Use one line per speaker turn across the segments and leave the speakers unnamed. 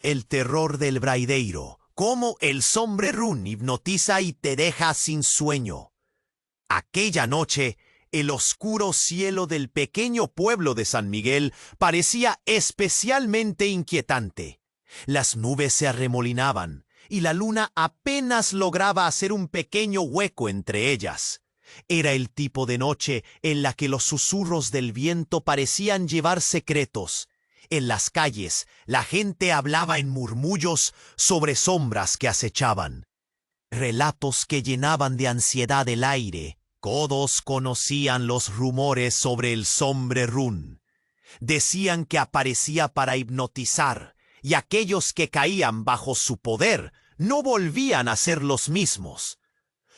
El terror del braideiro, cómo el sombrerún hipnotiza y te deja sin sueño. Aquella noche, el oscuro cielo del pequeño pueblo de San Miguel parecía especialmente inquietante. Las nubes se arremolinaban y la luna apenas lograba hacer un pequeño hueco entre ellas. Era el tipo de noche en la que los susurros del viento parecían llevar secretos. En las calles, la gente hablaba en murmullos sobre sombras que acechaban. Relatos que llenaban de ansiedad el aire. Todos conocían los rumores sobre el sombrerún. Decían que aparecía para hipnotizar, y aquellos que caían bajo su poder no volvían a ser los mismos.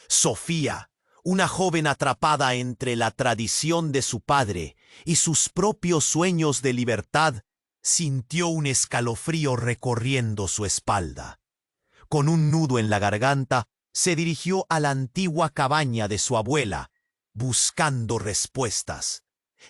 Sofía, una joven atrapada entre la tradición de su padre y sus propios sueños de libertad, sintió un escalofrío recorriendo su espalda. Con un nudo en la garganta, se dirigió a la antigua cabaña de su abuela, buscando respuestas.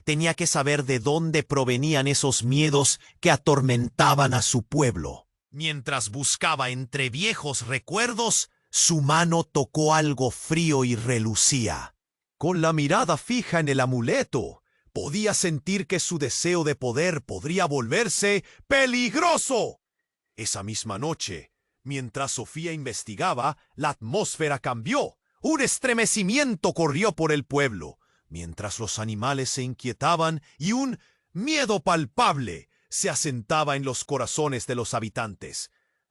Tenía que saber de dónde provenían esos miedos que atormentaban a su pueblo. Mientras buscaba entre viejos recuerdos, su mano tocó algo frío y relucía. Con la mirada fija en el amuleto, podía sentir que su deseo de poder podría volverse peligroso. Esa misma noche, mientras Sofía investigaba, la atmósfera cambió. Un estremecimiento corrió por el pueblo, mientras los animales se inquietaban y un miedo palpable se asentaba en los corazones de los habitantes.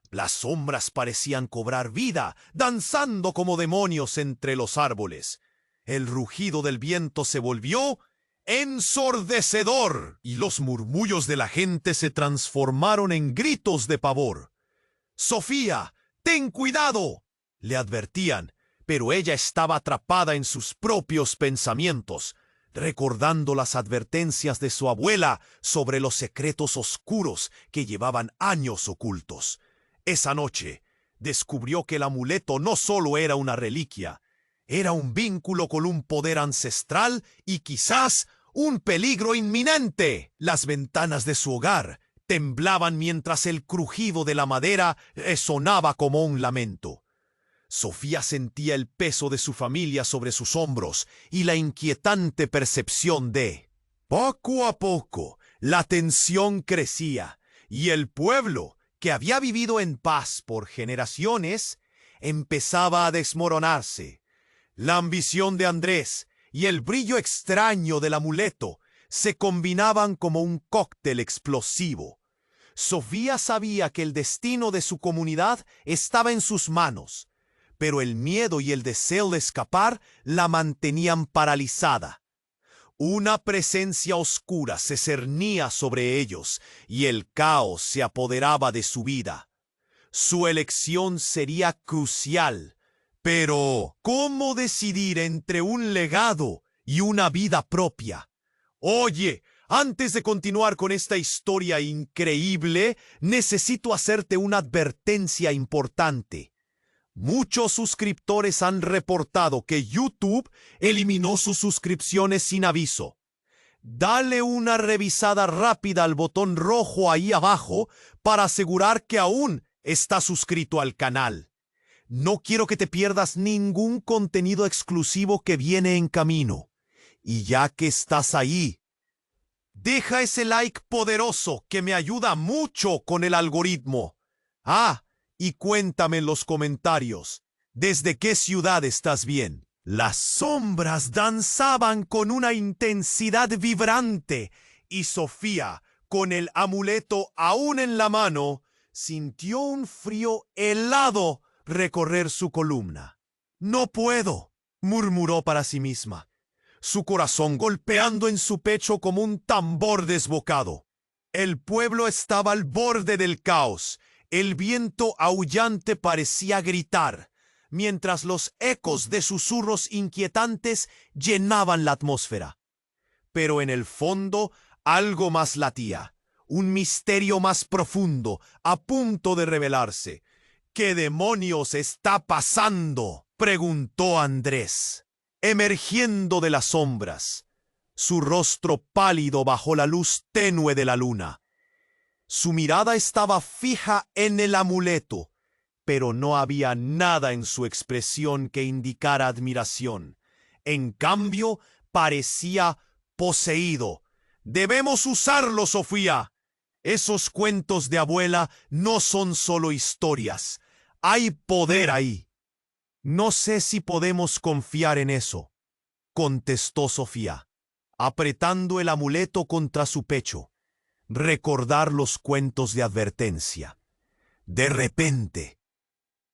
Las sombras parecían cobrar vida, danzando como demonios entre los árboles. El rugido del viento se volvió ensordecedor y los murmullos de la gente se transformaron en gritos de pavor. «Sofía, ten cuidado», le advertían, pero ella estaba atrapada en sus propios pensamientos, recordando las advertencias de su abuela sobre los secretos oscuros que llevaban años ocultos. Esa noche, descubrió que el amuleto no solo era una reliquia, era un vínculo con un poder ancestral y quizás un peligro inminente. Las ventanas de su hogar temblaban mientras el crujido de la madera resonaba como un lamento. Sofía sentía el peso de su familia sobre sus hombros y la inquietante percepción de... Poco a poco, la tensión crecía y el pueblo, que había vivido en paz por generaciones, empezaba a desmoronarse. La ambición de Andrés y el brillo extraño del amuleto se combinaban como un cóctel explosivo. Sofía sabía que el destino de su comunidad estaba en sus manos, pero el miedo y el deseo de escapar la mantenían paralizada. Una presencia oscura se cernía sobre ellos y el caos se apoderaba de su vida. Su elección sería crucial, pero ¿cómo decidir entre un legado y una vida propia? Oye, antes de continuar con esta historia increíble, necesito hacerte una advertencia importante. Muchos suscriptores han reportado que YouTube eliminó sus suscripciones sin aviso. Dale una revisada rápida al botón rojo ahí abajo para asegurar que aún estás suscrito al canal. No quiero que te pierdas ningún contenido exclusivo que viene en camino. Y ya que estás ahí, deja ese like poderoso que me ayuda mucho con el algoritmo. Y cuéntame en los comentarios, ¿desde qué ciudad estás bien? Las sombras danzaban con una intensidad vibrante y Sofía, con el amuleto aún en la mano, sintió un frío helado recorrer su columna. «No puedo», murmuró para sí misma, su corazón golpeando en su pecho como un tambor desbocado. El pueblo estaba al borde del caos. El viento aullante parecía gritar, mientras los ecos de susurros inquietantes llenaban la atmósfera. Pero en el fondo algo más latía, un misterio más profundo, a punto de revelarse. «¿Qué demonios está pasando?», preguntó Andrés, emergiendo de las sombras, su rostro pálido bajo la luz tenue de la luna. Su mirada estaba fija en el amuleto, pero no había nada en su expresión que indicara admiración. En cambio, parecía poseído. «Debemos usarlo, Sofía. Esos cuentos de abuela no son solo historias. Hay poder ahí». «No sé si podemos confiar en eso», contestó Sofía, apretando el amuleto contra su pecho. Recordar los cuentos de advertencia. De repente,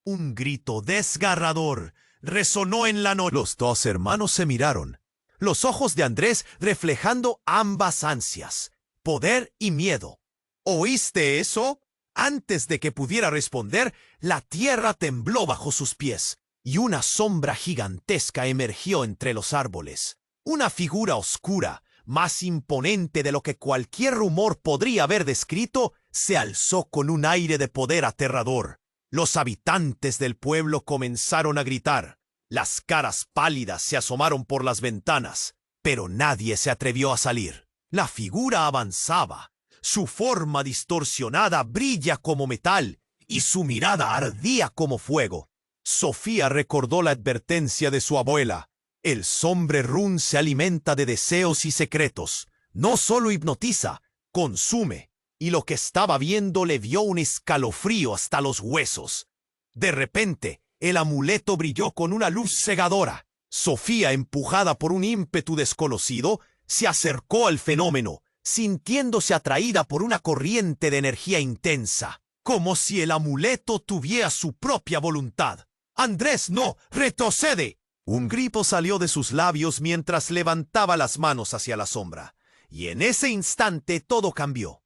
un grito desgarrador resonó en la noche. Los dos hermanos se miraron, los ojos de Andrés reflejando ambas ansias, poder y miedo. ¿Oíste eso? Antes de que pudiera responder, la tierra tembló bajo sus pies y una sombra gigantesca emergió entre los árboles. Una figura oscura, más imponente de lo que cualquier rumor podría haber descrito, se alzó con un aire de poder aterrador. Los habitantes del pueblo comenzaron a gritar. Las caras pálidas se asomaron por las ventanas, pero nadie se atrevió a salir. La figura avanzaba. Su forma distorsionada brilla como metal y su mirada ardía como fuego. Sofía recordó la advertencia de su abuela. El Sombrerún se alimenta de deseos y secretos. No solo hipnotiza, consume. Y lo que estaba viendo le dio un escalofrío hasta los huesos. De repente, el amuleto brilló con una luz cegadora. Sofía, empujada por un ímpetu desconocido, se acercó al fenómeno, sintiéndose atraída por una corriente de energía intensa, como si el amuleto tuviera su propia voluntad. «Andrés, no, retrocede». Un grito salió de sus labios mientras levantaba las manos hacia la sombra, y en ese instante todo cambió.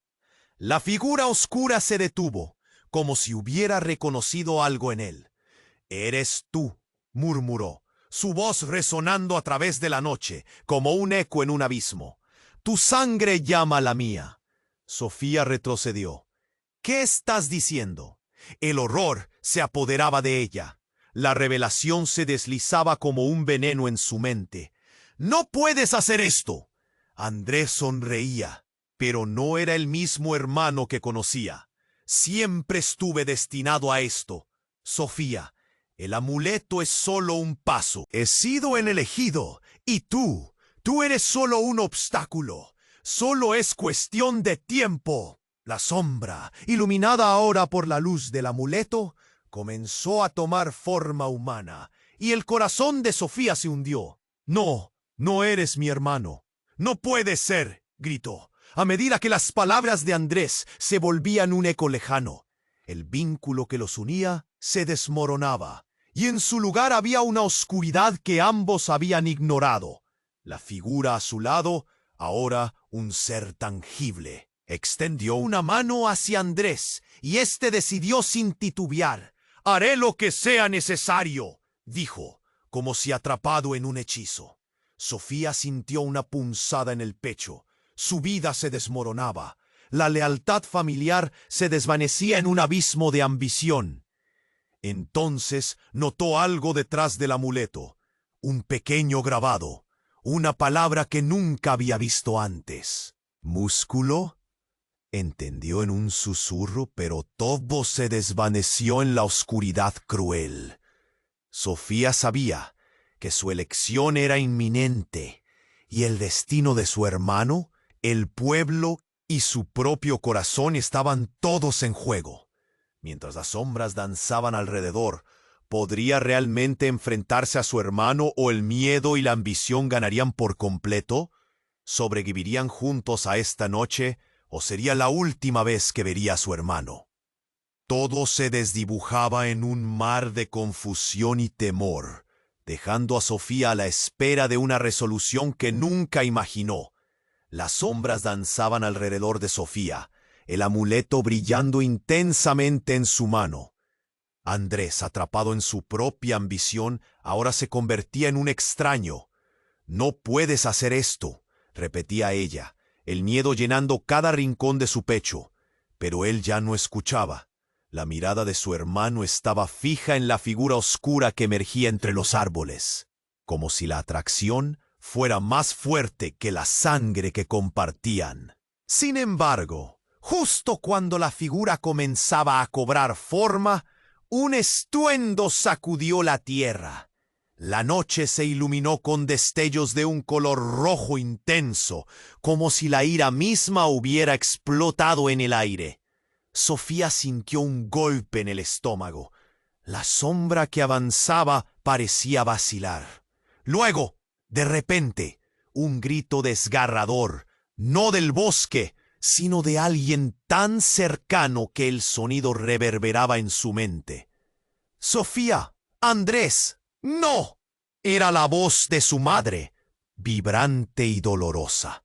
La figura oscura se detuvo, como si hubiera reconocido algo en él. «Eres tú», murmuró, su voz resonando a través de la noche, como un eco en un abismo. «Tu sangre llama a la mía». Sofía retrocedió. «¿Qué estás diciendo?» El horror se apoderaba de ella. La revelación se deslizaba como un veneno en su mente. «¡No puedes hacer esto!» Andrés sonreía, pero no era el mismo hermano que conocía. «Siempre estuve destinado a esto. Sofía, el amuleto es solo un paso. He sido el elegido, y tú eres solo un obstáculo. Solo es cuestión de tiempo». La sombra, iluminada ahora por la luz del amuleto, comenzó a tomar forma humana, y el corazón de Sofía se hundió. «No, no eres mi hermano. No puede ser», gritó, a medida que las palabras de Andrés se volvían un eco lejano. El vínculo que los unía se desmoronaba, y en su lugar había una oscuridad que ambos habían ignorado. La figura a su lado, ahora un ser tangible, extendió una mano hacia Andrés, y éste decidió sin titubear. «Haré lo que sea necesario», dijo, como si atrapado en un hechizo. Sofía sintió una punzada en el pecho. Su vida se desmoronaba. La lealtad familiar se desvanecía en un abismo de ambición. Entonces notó algo detrás del amuleto. Un pequeño grabado. Una palabra que nunca había visto antes. «¿Músculo?», entendió en un susurro, pero todo se desvaneció en la oscuridad cruel. Sofía sabía que su elección era inminente, y el destino de su hermano, el pueblo y su propio corazón estaban todos en juego. Mientras las sombras danzaban alrededor, ¿podría realmente enfrentarse a su hermano o el miedo y la ambición ganarían por completo? ¿Sobrevivirían juntos a esta noche o sería la última vez que vería a su hermano? Todo se desdibujaba en un mar de confusión y temor, dejando a Sofía a la espera de una resolución que nunca imaginó. Las sombras danzaban alrededor de Sofía, el amuleto brillando intensamente en su mano. Andrés, atrapado en su propia ambición, ahora se convertía en un extraño. «No puedes hacer esto», repetía ella, el miedo llenando cada rincón de su pecho. Pero él ya no escuchaba. La mirada de su hermano estaba fija en la figura oscura que emergía entre los árboles, como si la atracción fuera más fuerte que la sangre que compartían. Sin embargo, Justo cuando la figura comenzaba a cobrar forma, un estruendo sacudió la tierra. La noche se iluminó con destellos de un color rojo intenso, como si la ira misma hubiera explotado en el aire. Sofía sintió un golpe en el estómago. La sombra que avanzaba parecía vacilar. Luego, de repente, un grito desgarrador, no del bosque, sino de alguien tan cercano que el sonido reverberaba en su mente. «Sofía, Andrés, no». Era la voz de su madre, vibrante y dolorosa.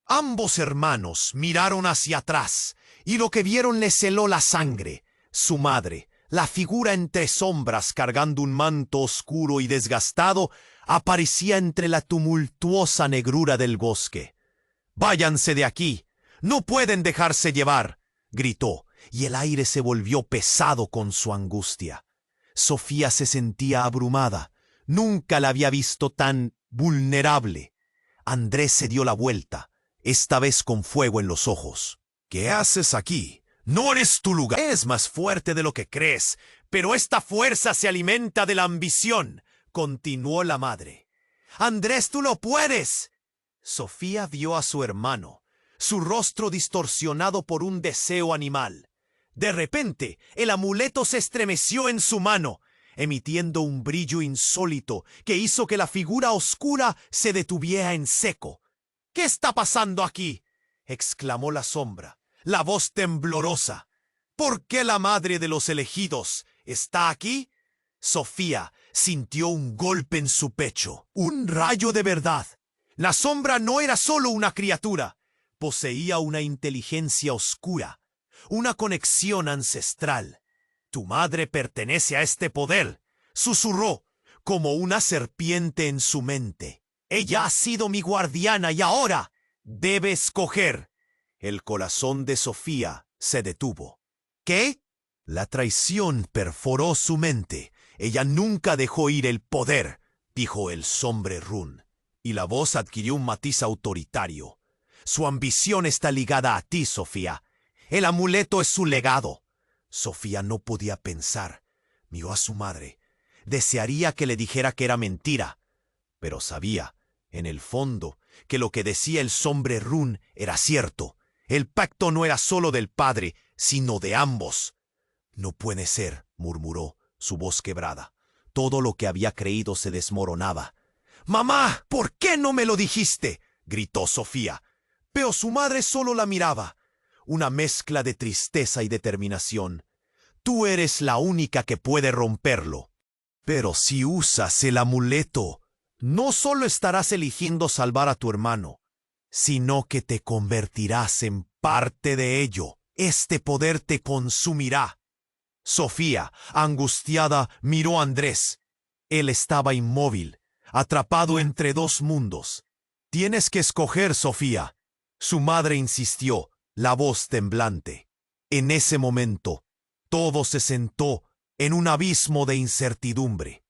Ambos hermanos miraron hacia atrás, y lo que vieron les heló la sangre. Su madre, la figura entre sombras cargando un manto oscuro y desgastado, aparecía entre la tumultuosa negrura del bosque. «Váyanse de aquí. No pueden dejarse llevar», gritó, y el aire se volvió pesado con su angustia. Sofía se sentía abrumada. Nunca la había visto tan vulnerable. Andrés se dio la vuelta, esta vez con fuego en los ojos. «¿Qué haces aquí? No eres tu lugar. Es más fuerte de lo que crees, pero esta fuerza se alimenta de la ambición», continuó la madre. «Andrés, tú no puedes». Sofía vio a su hermano, su rostro distorsionado por un deseo animal. De repente, el amuleto se estremeció en su mano, emitiendo un brillo insólito que hizo que la figura oscura se detuviera en seco. «¿Qué está pasando aquí?», exclamó la sombra, la voz temblorosa. «¿Por qué la madre de los elegidos está aquí?». Sofía sintió un golpe en su pecho, un rayo de verdad. La sombra no era solo una criatura, poseía una inteligencia oscura, una conexión ancestral. «Tu madre pertenece a este poder», susurró, como una serpiente en su mente. «Ella ha sido mi guardiana y ahora debe escoger». El corazón de Sofía se detuvo. ¿Qué? La traición perforó su mente. «Ella nunca dejó ir el poder», dijo el Sombre Run, y la voz adquirió un matiz autoritario. «Su ambición está ligada a ti, Sofía. El amuleto es su legado». Sofía no podía pensar. Miró a su madre. Desearía que le dijera que era mentira, pero sabía, en el fondo, que lo que decía el Sombre Run era cierto. El pacto no era solo del padre, sino de ambos. «No puede ser», murmuró, su voz quebrada. Todo lo que había creído se desmoronaba. «Mamá, ¿por qué no me lo dijiste?», gritó Sofía. Pero su madre solo la miraba, una mezcla de tristeza y determinación. «Tú eres la única que puede romperlo. Pero si usas el amuleto, no solo estarás eligiendo salvar a tu hermano, sino que te convertirás en parte de ello. Este poder te consumirá». Sofía, angustiada, miró a Andrés. Él estaba inmóvil, atrapado entre dos mundos. «Tienes que escoger, Sofía», su madre insistió, la voz temblante. En ese momento, todo se sentó en un abismo de incertidumbre.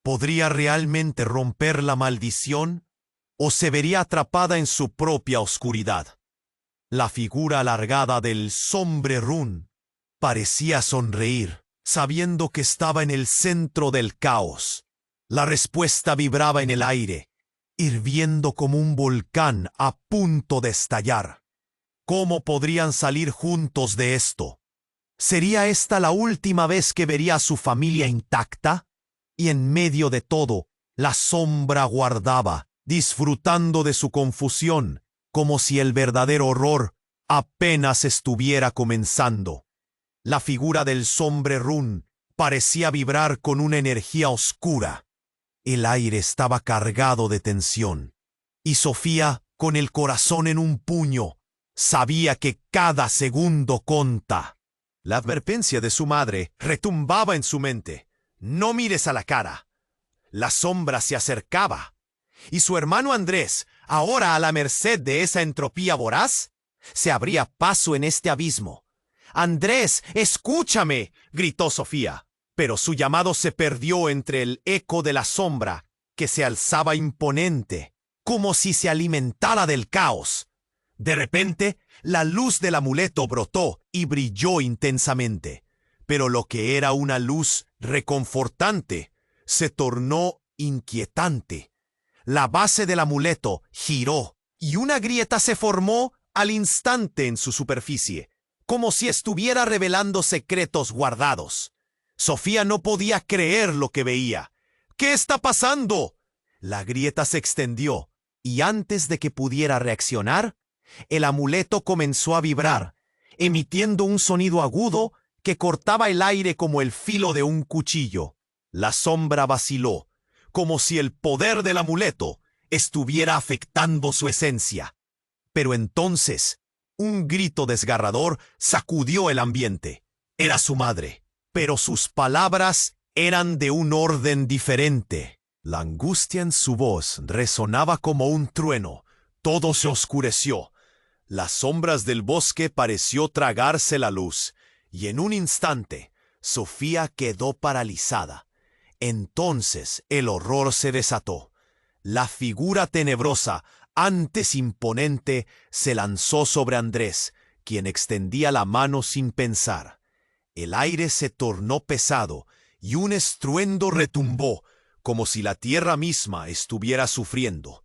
¿Podría realmente romper la maldición o se vería atrapada en su propia oscuridad? La figura alargada del Sombre Run parecía sonreír, sabiendo que estaba en el centro del caos. La respuesta vibraba en el aire, hirviendo como un volcán a punto de estallar. ¿Cómo podrían salir juntos de esto? ¿Sería esta la última vez que vería a su familia intacta? Y en medio de todo, la sombra guardaba, disfrutando de su confusión, como si el verdadero horror apenas estuviera comenzando. La figura del Sombre Run parecía vibrar con una energía oscura. El aire estaba cargado de tensión, y Sofía, con el corazón en un puño, sabía que cada segundo conta. La advertencia de su madre retumbaba en su mente. «No mires a la cara». La sombra se acercaba. ¿Y su hermano Andrés, ahora a la merced de esa entropía voraz? Se abría paso en este abismo. «Andrés, escúchame», gritó Sofía. Pero su llamado se perdió entre el eco de la sombra, que se alzaba imponente, como si se alimentara del caos. De repente, la luz del amuleto brotó y brilló intensamente, pero lo que era una luz reconfortante se tornó inquietante. La base del amuleto giró y una grieta se formó al instante en su superficie, como si estuviera revelando secretos guardados. Sofía no podía creer lo que veía. ¿Qué está pasando? La grieta se extendió y antes de que pudiera reaccionar, el amuleto comenzó a vibrar, emitiendo un sonido agudo que cortaba el aire como el filo de un cuchillo. La sombra vaciló, como si el poder del amuleto estuviera afectando su esencia. Pero entonces, un grito desgarrador sacudió el ambiente. Era su madre, pero sus palabras eran de un orden diferente. La angustia en su voz resonaba como un trueno. Todo se oscureció. Las sombras del bosque pareció tragarse la luz, y en un instante, Sofía quedó paralizada. Entonces el horror se desató. La figura tenebrosa, antes imponente, se lanzó sobre Andrés, quien extendía la mano sin pensar. El aire se tornó pesado, y un estruendo retumbó, como si la tierra misma estuviera sufriendo.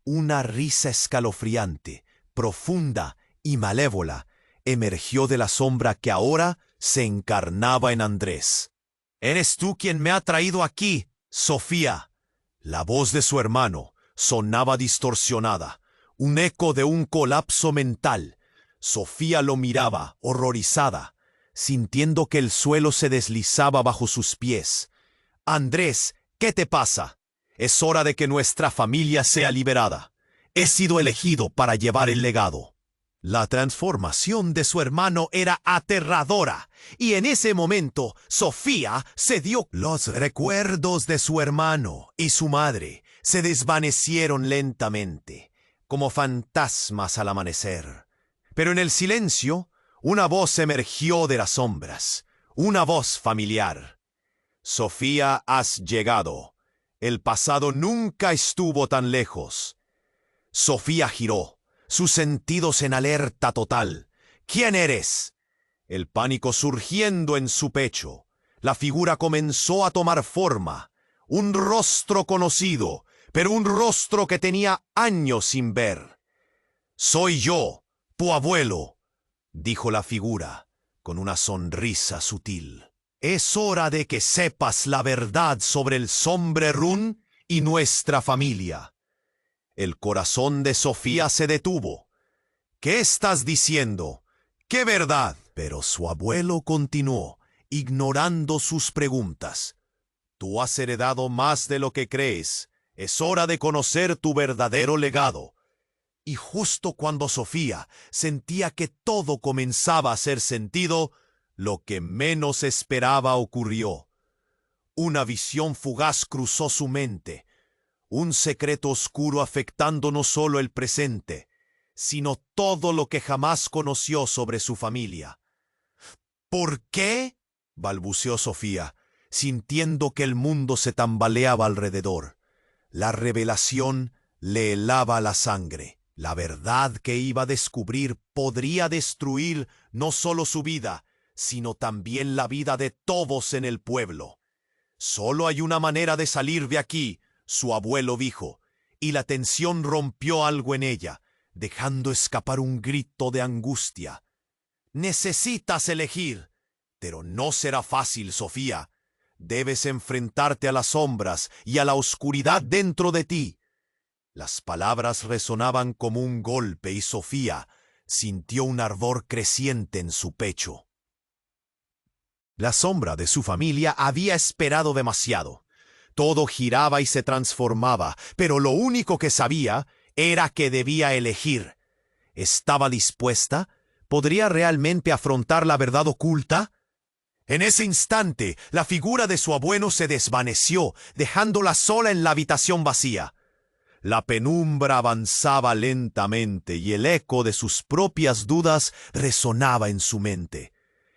Una risa escalofriante, profunda y malévola, emergió de la sombra que ahora se encarnaba en Andrés. «¿Eres tú quien me ha traído aquí, Sofía?» La voz de su hermano sonaba distorsionada, un eco de un colapso mental. Sofía lo miraba, horrorizada, sintiendo que el suelo se deslizaba bajo sus pies. «Andrés, ¿qué te pasa? Es hora de que nuestra familia sea liberada. He sido elegido para llevar el legado». La transformación de su hermano era aterradora, y en ese momento Sofía se dio. Los recuerdos de su hermano y su madre se desvanecieron lentamente, como fantasmas al amanecer. Pero en el silencio, una voz emergió de las sombras, una voz familiar. «Sofía, has llegado. El pasado nunca estuvo tan lejos». Sofía giró, sus sentidos en alerta total. «¿Quién eres?» El pánico surgiendo en su pecho. La figura comenzó a tomar forma. Un rostro conocido, pero un rostro que tenía años sin ver. «Soy yo, tu abuelo», dijo la figura, con una sonrisa sutil. «Es hora de que sepas la verdad sobre el Sombrerún y nuestra familia». El corazón de Sofía se detuvo. «¿Qué estás diciendo? ¿Qué verdad?» Pero su abuelo continuó, ignorando sus preguntas. «Tú has heredado más de lo que crees. Es hora de conocer tu verdadero legado». Y justo cuando Sofía sentía que todo comenzaba a hacer sentido, lo que menos esperaba ocurrió. Una visión fugaz cruzó su mente. Un secreto oscuro afectando no solo el presente, sino todo lo que jamás conoció sobre su familia. «¿Por qué?», balbuceó Sofía, sintiendo que el mundo se tambaleaba alrededor. La revelación le helaba la sangre. La verdad que iba a descubrir podría destruir no solo su vida, sino también la vida de todos en el pueblo. «Solo hay una manera de salir de aquí», su abuelo dijo, y la tensión rompió algo en ella, dejando escapar un grito de angustia. «Necesitas elegir, pero no será fácil, Sofía. Debes enfrentarte a las sombras y a la oscuridad dentro de ti». Las palabras resonaban como un golpe y Sofía sintió un ardor creciente en su pecho. La sombra de su familia había esperado demasiado. Todo giraba y se transformaba, pero lo único que sabía era que debía elegir. ¿Estaba dispuesta? ¿Podría realmente afrontar la verdad oculta? En ese instante, la figura de su abuelo se desvaneció, dejándola sola en la habitación vacía. La penumbra avanzaba lentamente y el eco de sus propias dudas resonaba en su mente.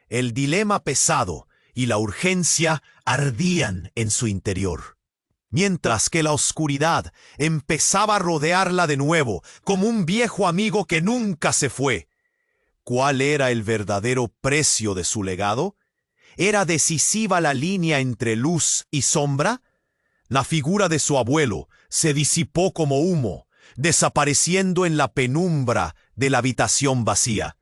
El dilema pesado y la urgencia ardían en su interior. mientras que la oscuridad empezaba a rodearla de nuevo, como un viejo amigo que nunca se fue. ¿Cuál era el verdadero precio de su legado? ¿Era decisiva la línea entre luz y sombra? La figura de su abuelo se disipó como humo, desapareciendo en la penumbra de la habitación vacía.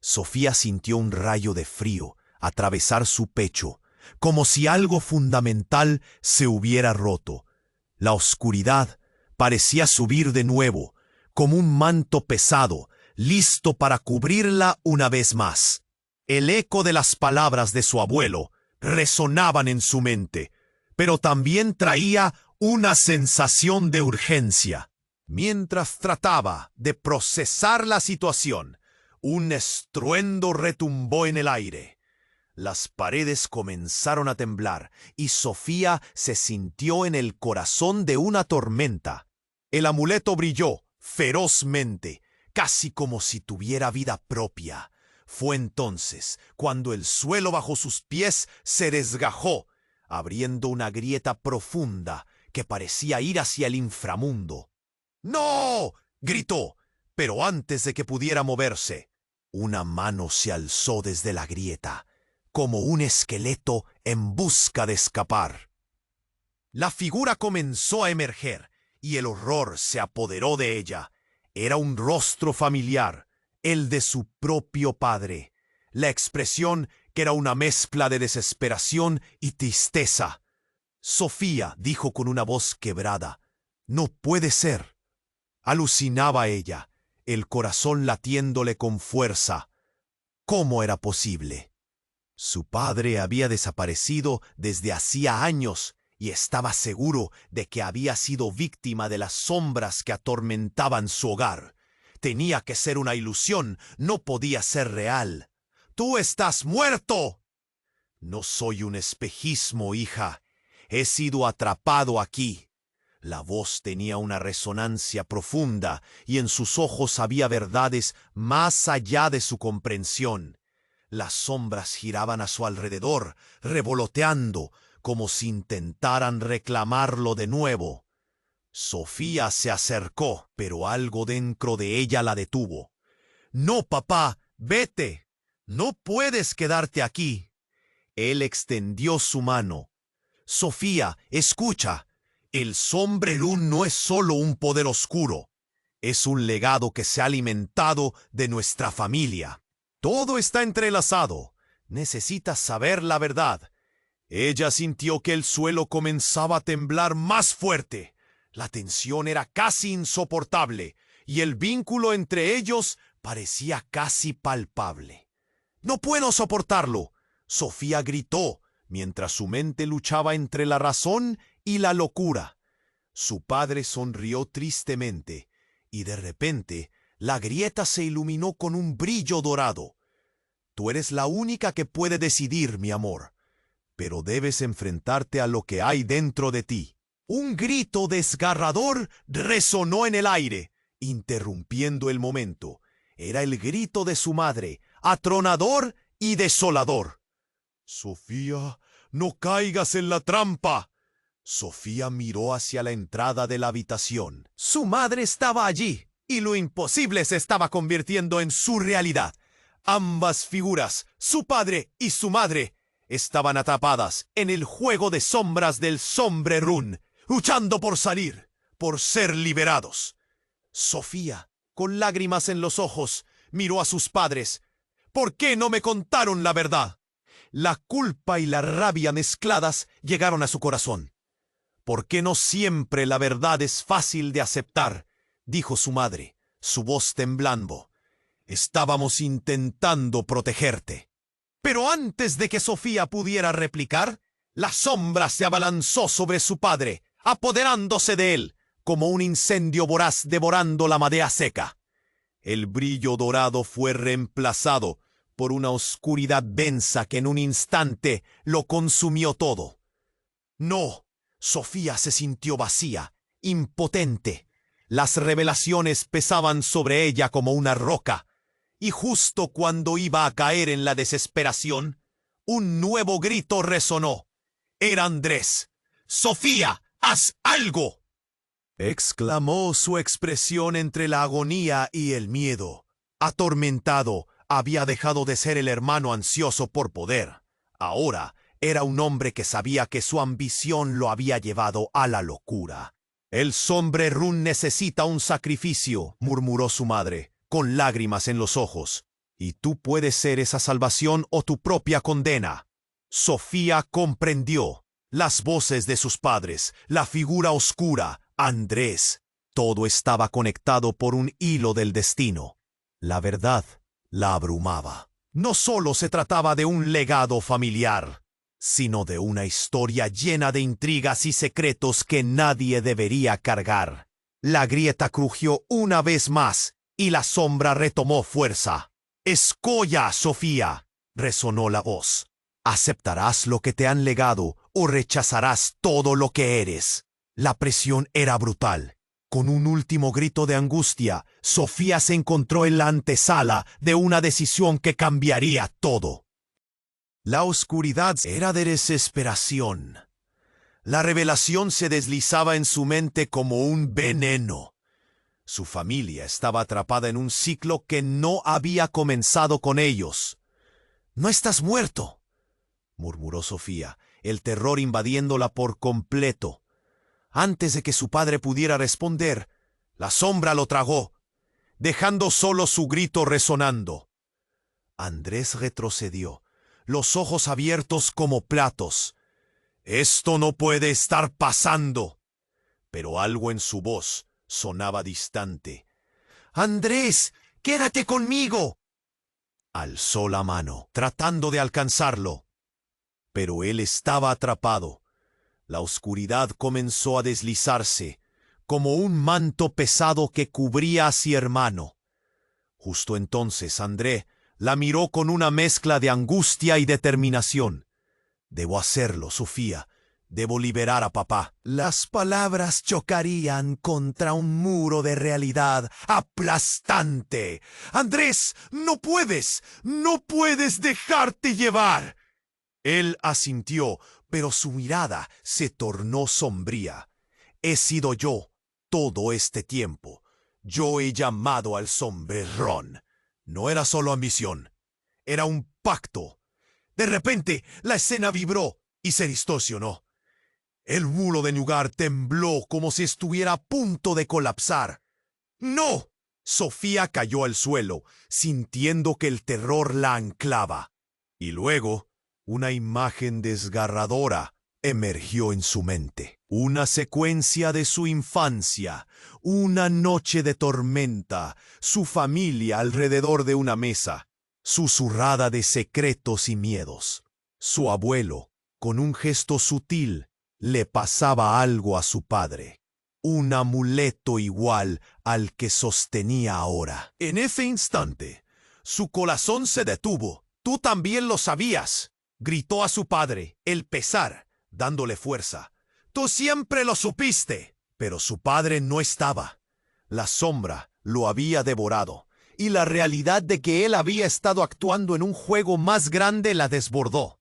Sofía sintió un rayo de frío atravesar su pecho, como si algo fundamental se hubiera roto. La oscuridad parecía subir de nuevo, como un manto pesado, listo para cubrirla una vez más. El eco de las palabras de su abuelo resonaban en su mente, pero también traía una sensación de urgencia. Mientras trataba de procesar la situación, un estruendo retumbó en el aire. Las paredes comenzaron a temblar y Sofía se sintió en el corazón de una tormenta. El amuleto brilló ferozmente, casi como si tuviera vida propia. Fue entonces cuando el suelo bajo sus pies se desgajó, abriendo una grieta profunda que parecía ir hacia el inframundo. ¡No! Gritó, pero antes de que pudiera moverse, una mano se alzó desde la grieta, como un esqueleto en busca de escapar. La figura comenzó a emerger y el horror se apoderó de ella. Era un rostro familiar, el de su propio padre. La expresión que era una mezcla de desesperación y tristeza. Sofía dijo con una voz quebrada: «No puede ser». Alucinaba ella, el corazón latiéndole con fuerza. ¿Cómo era posible? Su padre había desaparecido desde hacía años y estaba seguro de que había sido víctima de las sombras que atormentaban su hogar. Tenía que ser una ilusión, no podía ser real. ¡Tú estás muerto! No soy un espejismo, hija. He sido atrapado aquí. La voz tenía una resonancia profunda y en sus ojos había verdades más allá de su comprensión. Las sombras giraban a su alrededor, revoloteando, como si intentaran reclamarlo de nuevo. Sofía se acercó, pero algo dentro de ella la detuvo. «No, papá, vete. No puedes quedarte aquí». Él extendió su mano. «Sofía, escucha. El Sombrerún no es solo un poder oscuro. Es un legado que se ha alimentado de nuestra familia. Todo está entrelazado. Necesitas saber la verdad». Ella sintió que el suelo comenzaba a temblar más fuerte. La tensión era casi insoportable y el vínculo entre ellos parecía casi palpable. «No puedo soportarlo», Sofía gritó, mientras su mente luchaba entre la razón y la locura. Su padre sonrió tristemente y de repente la grieta se iluminó con un brillo dorado. «Tú eres la única que puede decidir, mi amor, pero debes enfrentarte a lo que hay dentro de ti». Un grito desgarrador resonó en el aire, interrumpiendo el momento. Era el grito de su madre, atronador y desolador. «Sofía, no caigas en la trampa». Sofía miró hacia la entrada de la habitación. Su madre estaba allí, y lo imposible se estaba convirtiendo en su realidad. Ambas figuras, su padre y su madre, estaban atrapadas en el juego de sombras del Sombrerún, luchando por salir, por ser liberados. Sofía, con lágrimas en los ojos, miró a sus padres. ¿Por qué no me contaron la verdad? La culpa y la rabia mezcladas llegaron a su corazón. «¿Por qué no siempre la verdad es fácil de aceptar?», dijo su madre, su voz temblando. «Estábamos intentando protegerte». Pero antes de que Sofía pudiera replicar, la sombra se abalanzó sobre su padre, apoderándose de él, como un incendio voraz devorando la madera seca. El brillo dorado fue reemplazado por una oscuridad densa que en un instante lo consumió todo. No, Sofía se sintió vacía, impotente. Las revelaciones pesaban sobre ella como una roca, y justo cuando iba a caer en la desesperación, un nuevo grito resonó. Era Andrés. «Sofía, ¡Haz algo!, exclamó, su expresión entre la agonía y el miedo. Atormentado, había dejado de ser el hermano ansioso por poder. Ahora era un hombre que sabía que su ambición lo había llevado a la locura. «El Sombrerún necesita un sacrificio», murmuró su madre, con lágrimas en los ojos. «Y tú puedes ser esa salvación o tu propia condena». Sofía comprendió. Las voces de sus padres, la figura oscura, Andrés. Todo estaba conectado por un hilo del destino. La verdad la abrumaba. No solo se trataba de un legado familiar, sino de una historia llena de intrigas y secretos que nadie debería cargar. La grieta crujió una vez más y la sombra retomó fuerza. «Escolla, Sofía», resonó la voz. «¿Aceptarás lo que te han legado o rechazarás todo lo que eres?» La presión era brutal. Con un último grito de angustia, Sofía se encontró en la antesala de una decisión que cambiaría todo. La oscuridad era de desesperación. La revelación se deslizaba en su mente como un veneno. Su familia estaba atrapada en un ciclo que no había comenzado con ellos. «No estás muerto», murmuró Sofía, el terror invadiéndola por completo. Antes de que su padre pudiera responder, la sombra lo tragó, dejando solo su grito resonando. Andrés retrocedió, los ojos abiertos como platos. «Esto no puede estar pasando». Pero algo en su voz sonaba distante. «Andrés, quédate conmigo». Alzó la mano, tratando de alcanzarlo. Pero él estaba atrapado. La oscuridad comenzó a deslizarse, como un manto pesado que cubría a su hermano. Justo entonces André la miró con una mezcla de angustia y determinación. «Debo hacerlo, Sofía. Debo liberar a papá». Las palabras chocarían contra un muro de realidad aplastante. «Andrés, no puedes dejarte llevar». Él asintió, pero su mirada se tornó sombría. «He sido yo todo este tiempo. Yo he llamado al Sombrerón. No era solo ambición. Era un pacto». De repente, la escena vibró y se distorsionó. El muro de lugar tembló como si estuviera a punto de colapsar. «¡No!». Sofía cayó al suelo, sintiendo que el terror la anclaba. Y luego, una imagen desgarradora emergió en su mente. Una secuencia de su infancia, una noche de tormenta, su familia alrededor de una mesa, susurrada de secretos y miedos. Su abuelo, con un gesto sutil, le pasaba algo a su padre. Un amuleto igual al que sostenía ahora. En ese instante, su corazón se detuvo. «Tú también lo sabías», gritó a su padre, el pesar dándole fuerza. «Tú siempre lo supiste». Pero su padre no estaba. La sombra lo había devorado, y la realidad de que él había estado actuando en un juego más grande la desbordó.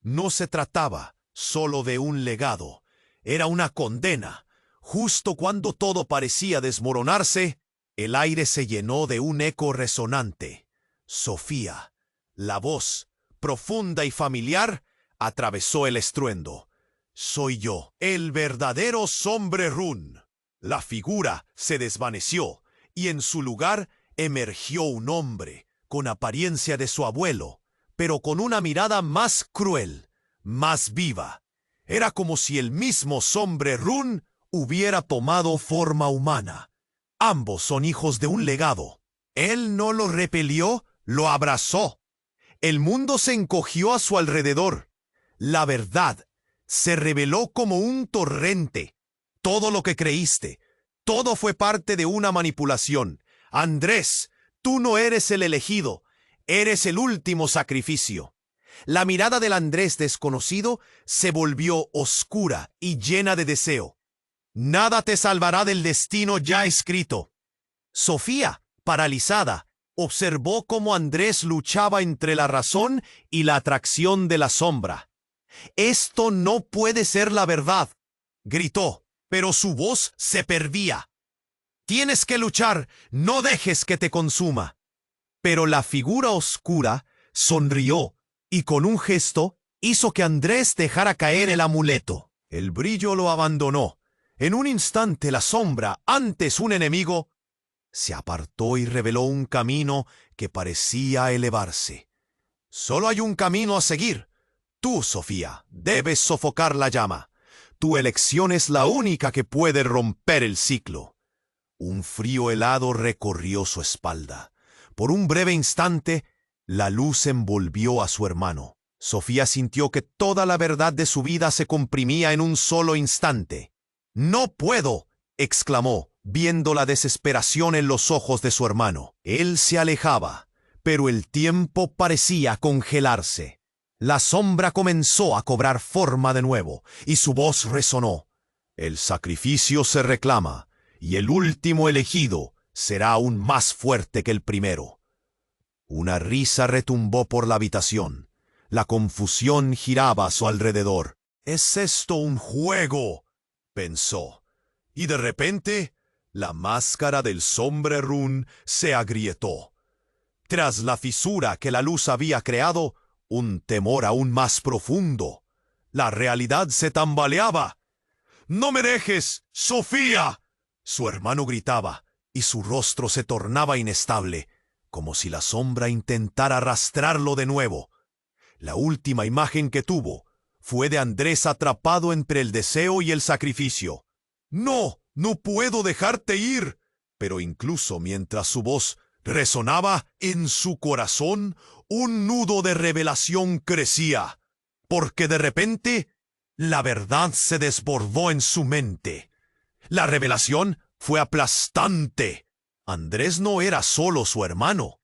No se trataba solo de un legado, era una condena. Justo cuando todo parecía desmoronarse, el aire se llenó de un eco resonante. Sofía, la voz, profunda y familiar, atravesó el estruendo. «Soy yo, el verdadero Sombrerún». La figura se desvaneció y en su lugar emergió un hombre con apariencia de su abuelo, pero con una mirada más cruel, más viva. Era como si el mismo Sombrerún hubiera tomado forma humana. Ambos son hijos de un legado. Él no lo repelió, lo abrazó. El mundo se encogió a su alrededor. La verdad se reveló como un torrente. Todo lo que creíste, todo fue parte de una manipulación. Andrés, tú no eres el elegido, eres el último sacrificio. La mirada del Andrés desconocido se volvió oscura y llena de deseo. Nada te salvará del destino ya escrito. Sofía, paralizada, observó cómo Andrés luchaba entre la razón y la atracción de la sombra. «Esto no puede ser la verdad». gritó, pero su voz se perdía. Tienes que luchar, no dejes que te consuma. Pero la figura oscura sonrió y con un gesto hizo que Andrés dejara caer el amuleto. El brillo lo abandonó. En un instante la sombra, antes un enemigo, se apartó y reveló un camino que parecía elevarse. Solo hay un camino a seguir. Tú, Sofía, debes sofocar la llama. Tu elección es la única que puede romper el ciclo. Un frío helado recorrió su espalda. Por un breve instante, la luz envolvió a su hermano. Sofía sintió que toda la verdad de su vida se comprimía en un solo instante. «¡No puedo!», exclamó, viendo la desesperación en los ojos de su hermano. Él se alejaba, pero el tiempo parecía congelarse. La sombra comenzó a cobrar forma de nuevo, y su voz resonó. «El sacrificio se reclama, y el último elegido será aún más fuerte que el primero». Una risa retumbó por la habitación. La confusión giraba a su alrededor. «¿Es esto un juego?», pensó. Y de repente, la máscara del Sombrerún se agrietó. Tras la fisura que la luz había creado, un temor aún más profundo. La realidad se tambaleaba. «¡No me dejes, Sofía!», su hermano gritaba, y su rostro se tornaba inestable, como si la sombra intentara arrastrarlo de nuevo. La última imagen que tuvo fue de Andrés atrapado entre el deseo y el sacrificio. «¡No! ¡No puedo dejarte ir!». Pero incluso mientras su voz resonaba en su corazón, un nudo de revelación crecía, porque de repente la verdad se desbordó en su mente. La revelación fue aplastante. Andrés no era solo su hermano.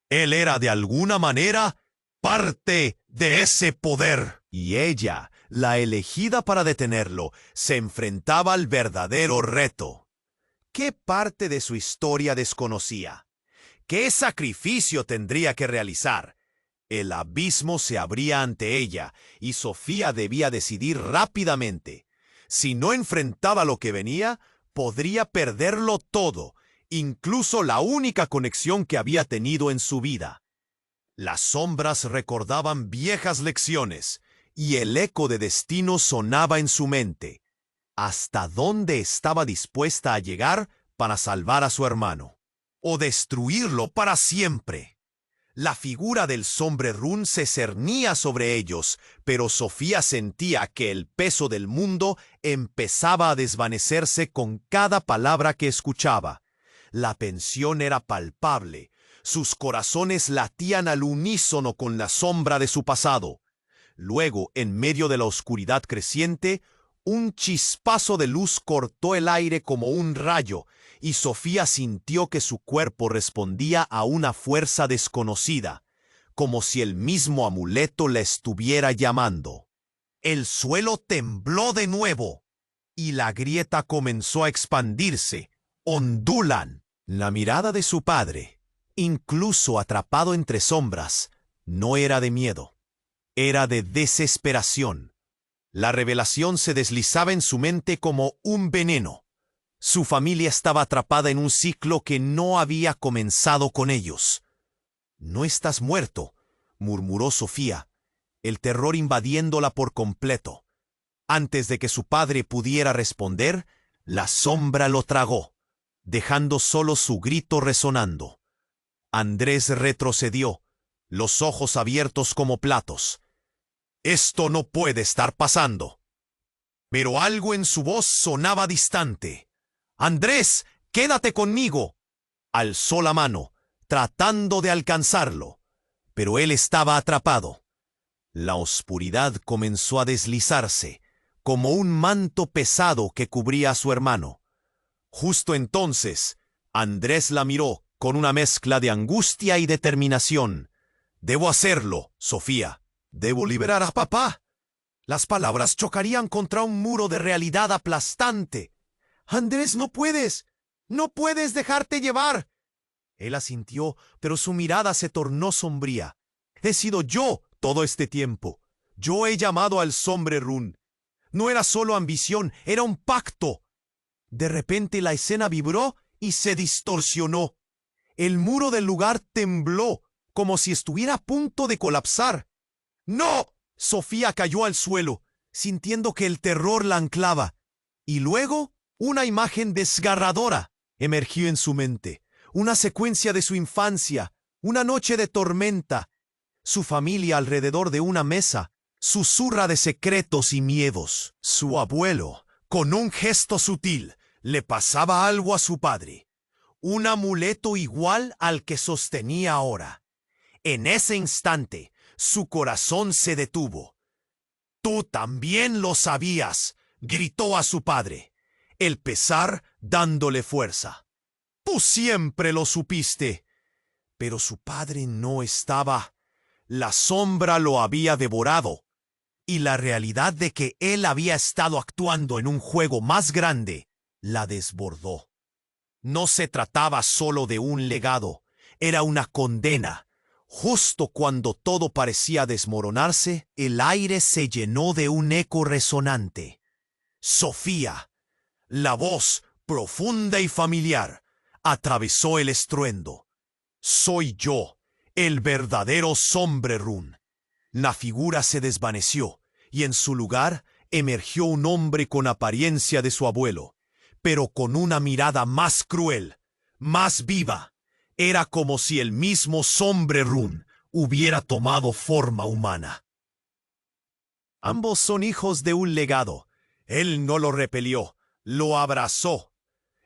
Él era de alguna manera parte de ese poder. Y ella, la elegida para detenerlo, se enfrentaba al verdadero reto. ¿Qué parte de su historia desconocía? ¿Qué sacrificio tendría que realizar? El abismo se abría ante ella, y Sofía debía decidir rápidamente. Si no enfrentaba lo que venía, podría perderlo todo, incluso la única conexión que había tenido en su vida. Las sombras recordaban viejas lecciones, y el eco de destino sonaba en su mente. ¿Hasta dónde estaba dispuesta a llegar para salvar a su hermano? ¿O destruirlo para siempre? La figura del Sombrerún se cernía sobre ellos, pero Sofía sentía que el peso del mundo empezaba a desvanecerse con cada palabra que escuchaba. La tensión era palpable. Sus corazones latían al unísono con la sombra de su pasado. Luego, en medio de la oscuridad creciente, un chispazo de luz cortó el aire como un rayo, y Sofía sintió que su cuerpo respondía a una fuerza desconocida, como si el mismo amuleto la estuviera llamando. El suelo tembló de nuevo, y la grieta comenzó a expandirse. Ondulan. La mirada de su padre, incluso atrapado entre sombras, no era de miedo, era de desesperación. La revelación se deslizaba en su mente como un veneno. Su familia estaba atrapada en un ciclo que no había comenzado con ellos. «No estás muerto», murmuró Sofía, el terror invadiéndola por completo. Antes de que su padre pudiera responder, la sombra lo tragó, dejando solo su grito resonando. Andrés retrocedió, los ojos abiertos como platos. «Esto no puede estar pasando». Pero algo en su voz sonaba distante. «Andrés, quédate conmigo». Alzó la mano, tratando de alcanzarlo, pero él estaba atrapado. La oscuridad comenzó a deslizarse, como un manto pesado que cubría a su hermano. Justo entonces, Andrés la miró con una mezcla de angustia y determinación. «Debo hacerlo, Sofía. Debo liberar a papá». Las palabras chocarían contra un muro de realidad aplastante. «Andrés, no puedes. No puedes dejarte llevar». Él asintió, pero su mirada se tornó sombría. «He sido yo todo este tiempo. Yo he llamado al Sombrerún. No era solo ambición, era un pacto. De repente la escena vibró y se distorsionó. El muro del lugar tembló, como si estuviera a punto de colapsar. ¡No! Sofía cayó al suelo, sintiendo que el terror la anclaba. Y luego, una imagen desgarradora emergió en su mente. Una secuencia de su infancia, una noche de tormenta. Su familia alrededor de una mesa, susurra de secretos y miedos. Su abuelo, con un gesto sutil, le pasaba algo a su padre. Un amuleto igual al que sostenía ahora. En ese instante, su corazón se detuvo. «Tú también lo sabías», gritó a su padre, el pesar dándole fuerza. «Tú siempre lo supiste». Pero su padre no estaba. La sombra lo había devorado, y la realidad de que él había estado actuando en un juego más grande la desbordó. No se trataba solo de un legado, era una condena. Justo cuando todo parecía desmoronarse, el aire se llenó de un eco resonante. Sofía, la voz profunda y familiar, atravesó el estruendo. «Soy yo, el verdadero Sombrerún». La figura se desvaneció, y en su lugar emergió un hombre con apariencia de su abuelo, pero con una mirada más cruel, más viva. Era como si el mismo Sombrerún hubiera tomado forma humana. Ambos son hijos de un legado. Él no lo repelió, lo abrazó.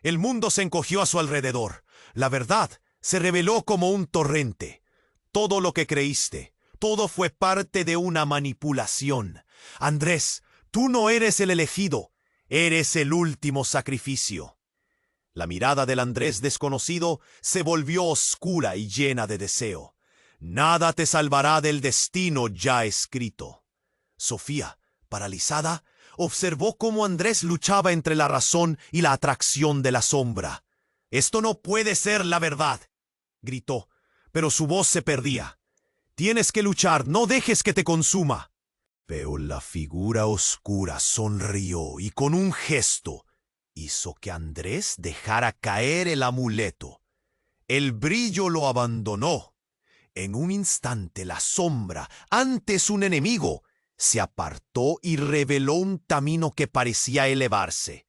El mundo se encogió a su alrededor. La verdad se reveló como un torrente. Todo lo que creíste, todo fue parte de una manipulación. Andrés, tú no eres el elegido, eres el último sacrificio. La mirada del Andrés desconocido se volvió oscura y llena de deseo. Nada te salvará del destino ya escrito. Sofía, paralizada, observó cómo Andrés luchaba entre la razón y la atracción de la sombra. «Esto no puede ser la verdad», gritó, pero su voz se perdía. «Tienes que luchar, no dejes que te consuma». Pero la figura oscura sonrió y con un gesto hizo que Andrés dejara caer el amuleto. El brillo lo abandonó. En un instante la sombra, antes un enemigo, se apartó y reveló un camino que parecía elevarse.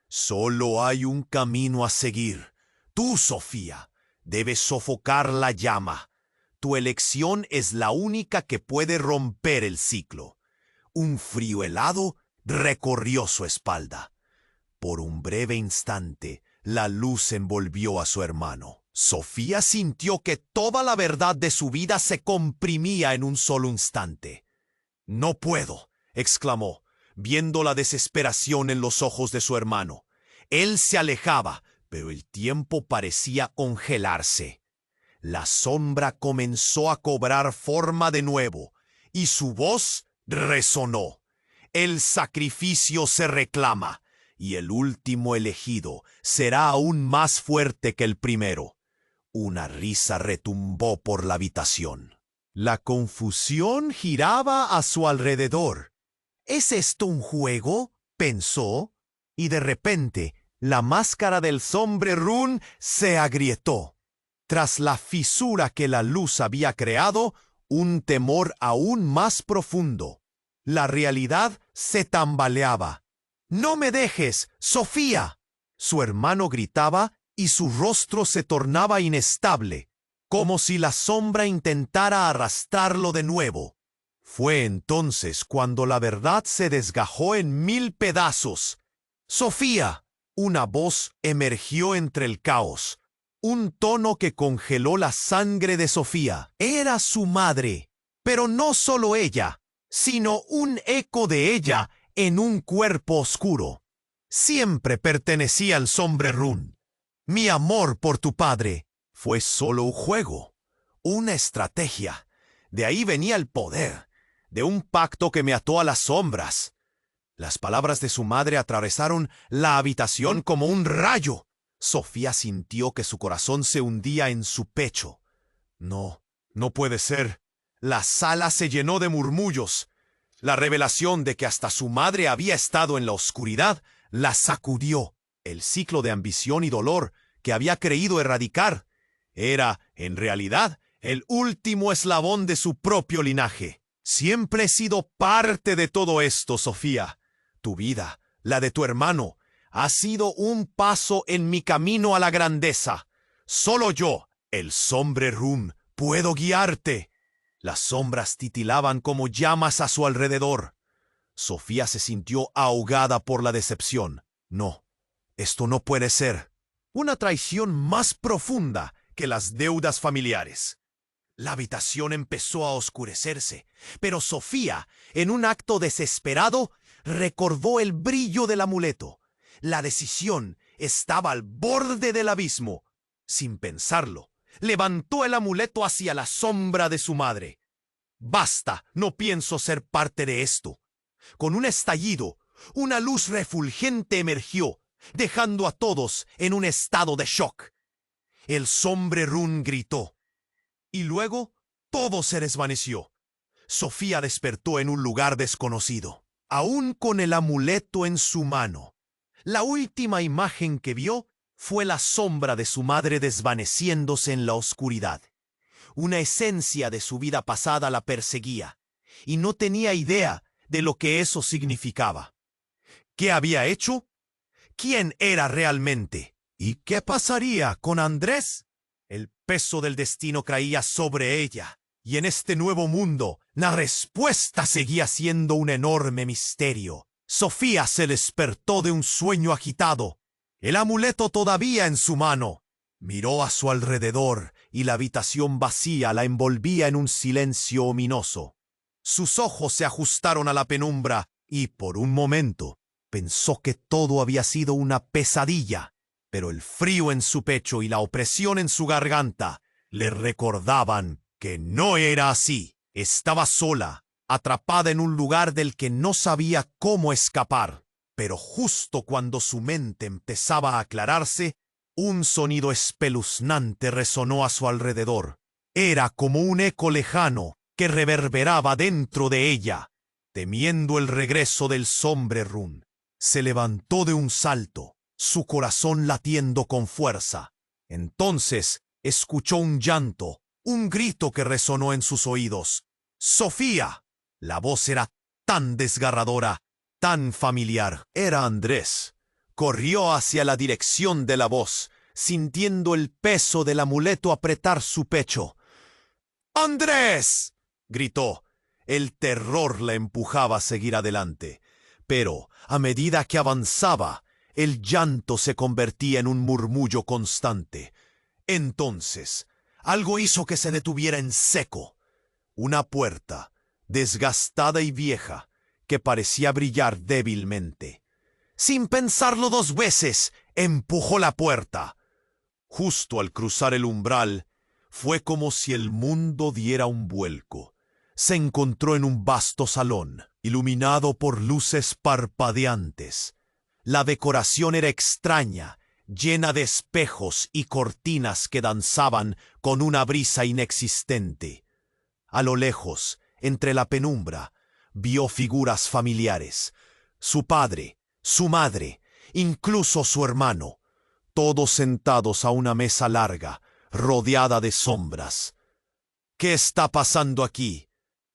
«Solo hay un camino a seguir. Tú, Sofía, debes sofocar la llama. Tu elección es la única que puede romper el ciclo». Un frío helado recorrió su espalda. Por un breve instante, la luz envolvió a su hermano. Sofía sintió que toda la verdad de su vida se comprimía en un solo instante. «No puedo», exclamó, viendo la desesperación en los ojos de su hermano. Él se alejaba, pero el tiempo parecía congelarse. La sombra comenzó a cobrar forma de nuevo, y su voz resonó. «El sacrificio se reclama, y el último elegido será aún más fuerte que el primero». Una risa retumbó por la habitación. La confusión giraba a su alrededor. «¿Es esto un juego?», pensó, y de repente la máscara del Sombrerún se agrietó. Tras la fisura que la luz había creado, un temor aún más profundo. La realidad se tambaleaba. «¡No me dejes, Sofía!», su hermano gritaba, y su rostro se tornaba inestable, como si la sombra intentara arrastrarlo de nuevo. Fue entonces cuando la verdad se desgajó en 1000 pedazos. «¡Sofía!», una voz emergió entre el caos. Un tono que congeló la sangre de Sofía. Era su madre, pero no solo ella, sino un eco de ella en un cuerpo oscuro. «Siempre pertenecía al Sombrerún. Mi amor por tu padre fue solo un juego, una estrategia. De ahí venía el poder, de un pacto que me ató a las sombras». Las palabras de su madre atravesaron la habitación como un rayo. Sofía sintió que su corazón se hundía en su pecho. «No, no puede ser». La sala se llenó de murmullos. La revelación de que hasta su madre había estado en la oscuridad la sacudió. El ciclo de ambición y dolor que había creído erradicar era, en realidad, el último eslabón de su propio linaje. Siempre he sido parte de todo esto, Sofía. Tu vida, la de tu hermano, ha sido un paso en mi camino a la grandeza. Solo yo, el Sombrerún, puedo guiarte. Las sombras titilaban como llamas a su alrededor. Sofía se sintió ahogada por la decepción. No, esto no puede ser. Una traición más profunda que las deudas familiares. La habitación empezó a oscurecerse, pero Sofía, en un acto desesperado, recordó el brillo del amuleto. La decisión estaba al borde del abismo. Sin pensarlo, levantó el amuleto hacia la sombra de su madre. Basta, no pienso ser parte de esto. Con un estallido, una luz refulgente emergió, dejando a todos en un estado de shock. El Sombrerún gritó. Y luego todo se desvaneció. Sofía despertó en un lugar desconocido, aún con el amuleto en su mano. La última imagen que vio fue la sombra de su madre desvaneciéndose en la oscuridad. Una esencia de su vida pasada la perseguía, y no tenía idea de lo que eso significaba. ¿Qué había hecho? ¿Quién era realmente? ¿Y qué pasaría con Andrés? El peso del destino caía sobre ella, y en este nuevo mundo, la respuesta seguía siendo un enorme misterio. Sofía se despertó de un sueño agitado, el amuleto todavía en su mano. Miró a su alrededor, y la habitación vacía la envolvía en un silencio ominoso. Sus ojos se ajustaron a la penumbra, y por un momento pensó que todo había sido una pesadilla. Pero el frío en su pecho y la opresión en su garganta le recordaban que no era así. Estaba sola, atrapada en un lugar del que no sabía cómo escapar. Pero justo cuando su mente empezaba a aclararse, un sonido espeluznante resonó a su alrededor. Era como un eco lejano que reverberaba dentro de ella. Temiendo el regreso del Sombrerún, se levantó de un salto, su corazón latiendo con fuerza. Entonces escuchó un llanto, un grito que resonó en sus oídos. ¡Sofía! La voz era tan desgarradora, tan familiar. Era Andrés. Corrió hacia la dirección de la voz, sintiendo el peso del amuleto apretar su pecho. ¡Andrés!, gritó. El terror la empujaba a seguir adelante. Pero, a medida que avanzaba, el llanto se convertía en un murmullo constante. Entonces, algo hizo que se detuviera en seco. Una puerta, desgastada y vieja, que parecía brillar débilmente. Sin pensarlo dos veces, empujó la puerta. Justo al cruzar el umbral, fue como si el mundo diera un vuelco. Se encontró en un vasto salón, iluminado por luces parpadeantes. La decoración era extraña, llena de espejos y cortinas que danzaban con una brisa inexistente. A lo lejos, entre la penumbra, vio figuras familiares. Su padre, su madre, incluso su hermano, todos sentados a una mesa larga, rodeada de sombras. ¿Qué está pasando aquí?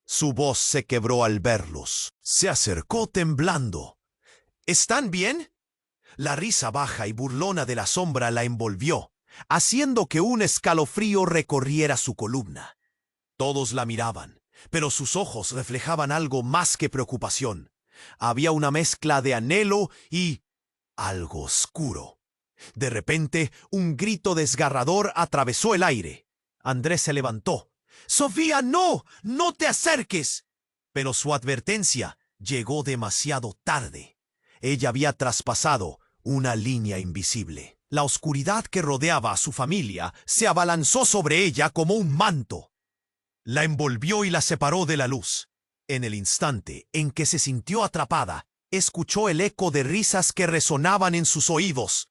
Su voz se quebró al verlos. Se acercó temblando. ¿Están bien? La risa baja y burlona de la sombra la envolvió, haciendo que un escalofrío recorriera su columna. Todos la miraban, pero sus ojos reflejaban algo más que preocupación. Había una mezcla de anhelo y algo oscuro. De repente, un grito desgarrador atravesó el aire. Andrés se levantó. ¡Sofía, no! ¡No te acerques! Pero su advertencia llegó demasiado tarde. Ella había traspasado una línea invisible. La oscuridad que rodeaba a su familia se abalanzó sobre ella como un manto. La envolvió y la separó de la luz. En el instante en que se sintió atrapada, escuchó el eco de risas que resonaban en sus oídos,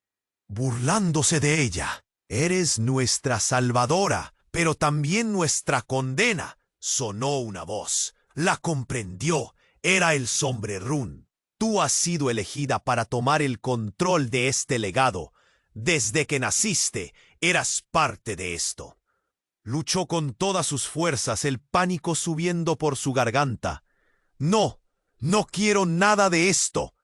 burlándose de ella. «Eres nuestra salvadora, pero también nuestra condena», sonó una voz. La comprendió. Era el sombrerún. Tú has sido elegida para tomar el control de este legado. Desde que naciste, eras parte de esto. Luchó con todas sus fuerzas, el pánico subiendo por su garganta. No, no quiero nada de esto.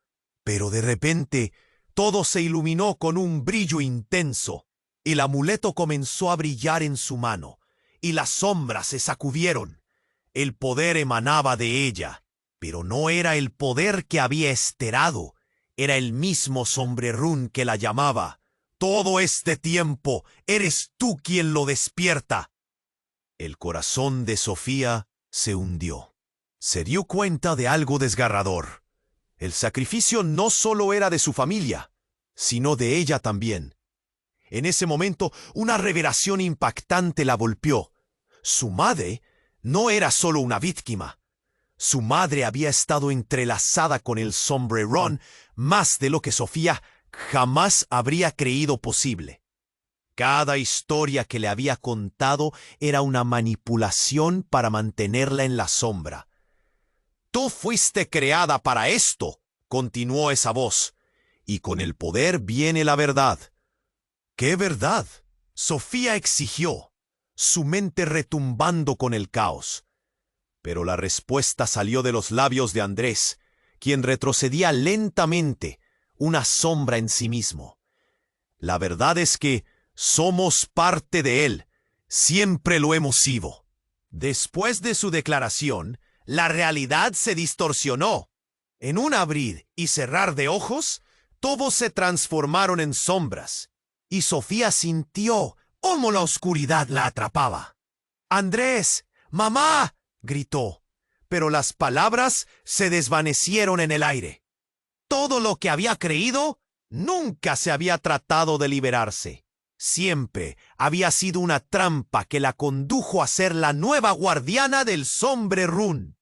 Pero de repente, todo se iluminó con un brillo intenso. El amuleto comenzó a brillar en su mano, y las sombras se sacudieron. El poder emanaba de ella, pero no era el poder que había esperado. Era el mismo sombrerún que la llamaba. Todo este tiempo eres tú quien lo despierta. El corazón de Sofía se hundió. Se dio cuenta de algo desgarrador. El sacrificio no solo era de su familia, sino de ella también. En ese momento, una revelación impactante la golpeó. Su madre no era solo una víctima. Su madre había estado entrelazada con el sombrerón más de lo que Sofía jamás habría creído posible. Cada historia que le había contado era una manipulación para mantenerla en la sombra. «Tú fuiste creada para esto», continuó esa voz, «y con el poder viene la verdad». «¿Qué verdad?», Sofía exigió, su mente retumbando con el caos. Pero la respuesta salió de los labios de Andrés, quien retrocedía lentamente, una sombra en sí mismo. «La verdad es que somos parte de él. Siempre lo hemos sido». Después de su declaración, la realidad se distorsionó. En un abrir y cerrar de ojos, todos se transformaron en sombras, y Sofía sintió cómo la oscuridad la atrapaba. «¡Andrés! ¡Mamá!», gritó, pero las palabras se desvanecieron en el aire. Todo lo que había creído nunca se había tratado de liberarse. Siempre había sido una trampa que la condujo a ser la nueva guardiana del sombrerún.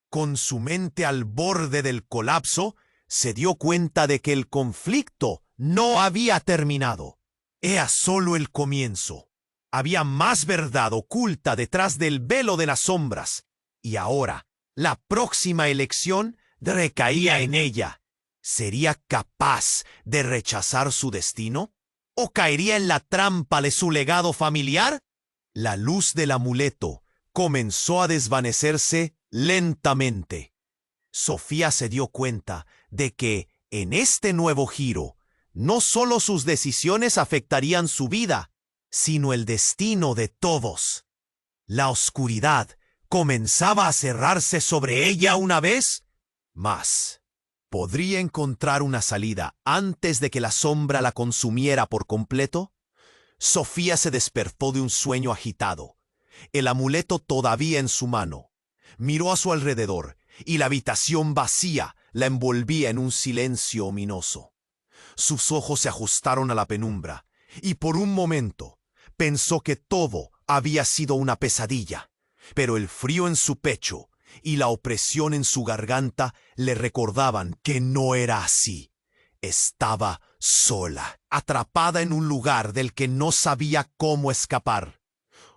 Con su mente al borde del colapso, se dio cuenta de que el conflicto no había terminado. Era solo el comienzo. Había más verdad oculta detrás del velo de las sombras, y ahora la próxima elección recaía en ella. ¿Sería capaz de rechazar su destino? ¿O caería en la trampa de su legado familiar? La luz del amuleto comenzó a desvanecerse lentamente. Sofía se dio cuenta de que, en este nuevo giro, no solo sus decisiones afectarían su vida, sino el destino de todos. La oscuridad comenzaba a cerrarse sobre ella una vez más. ¿Podría encontrar una salida antes de que la sombra la consumiera por completo? Sofía se despertó de un sueño agitado, el amuleto todavía en su mano. Miró a su alrededor y la habitación vacía la envolvía en un silencio ominoso. Sus ojos se ajustaron a la penumbra y por un momento pensó que todo había sido una pesadilla, pero el frío en su pecho y la opresión en su garganta le recordaban que no era así. Estaba sola, atrapada en un lugar del que no sabía cómo escapar.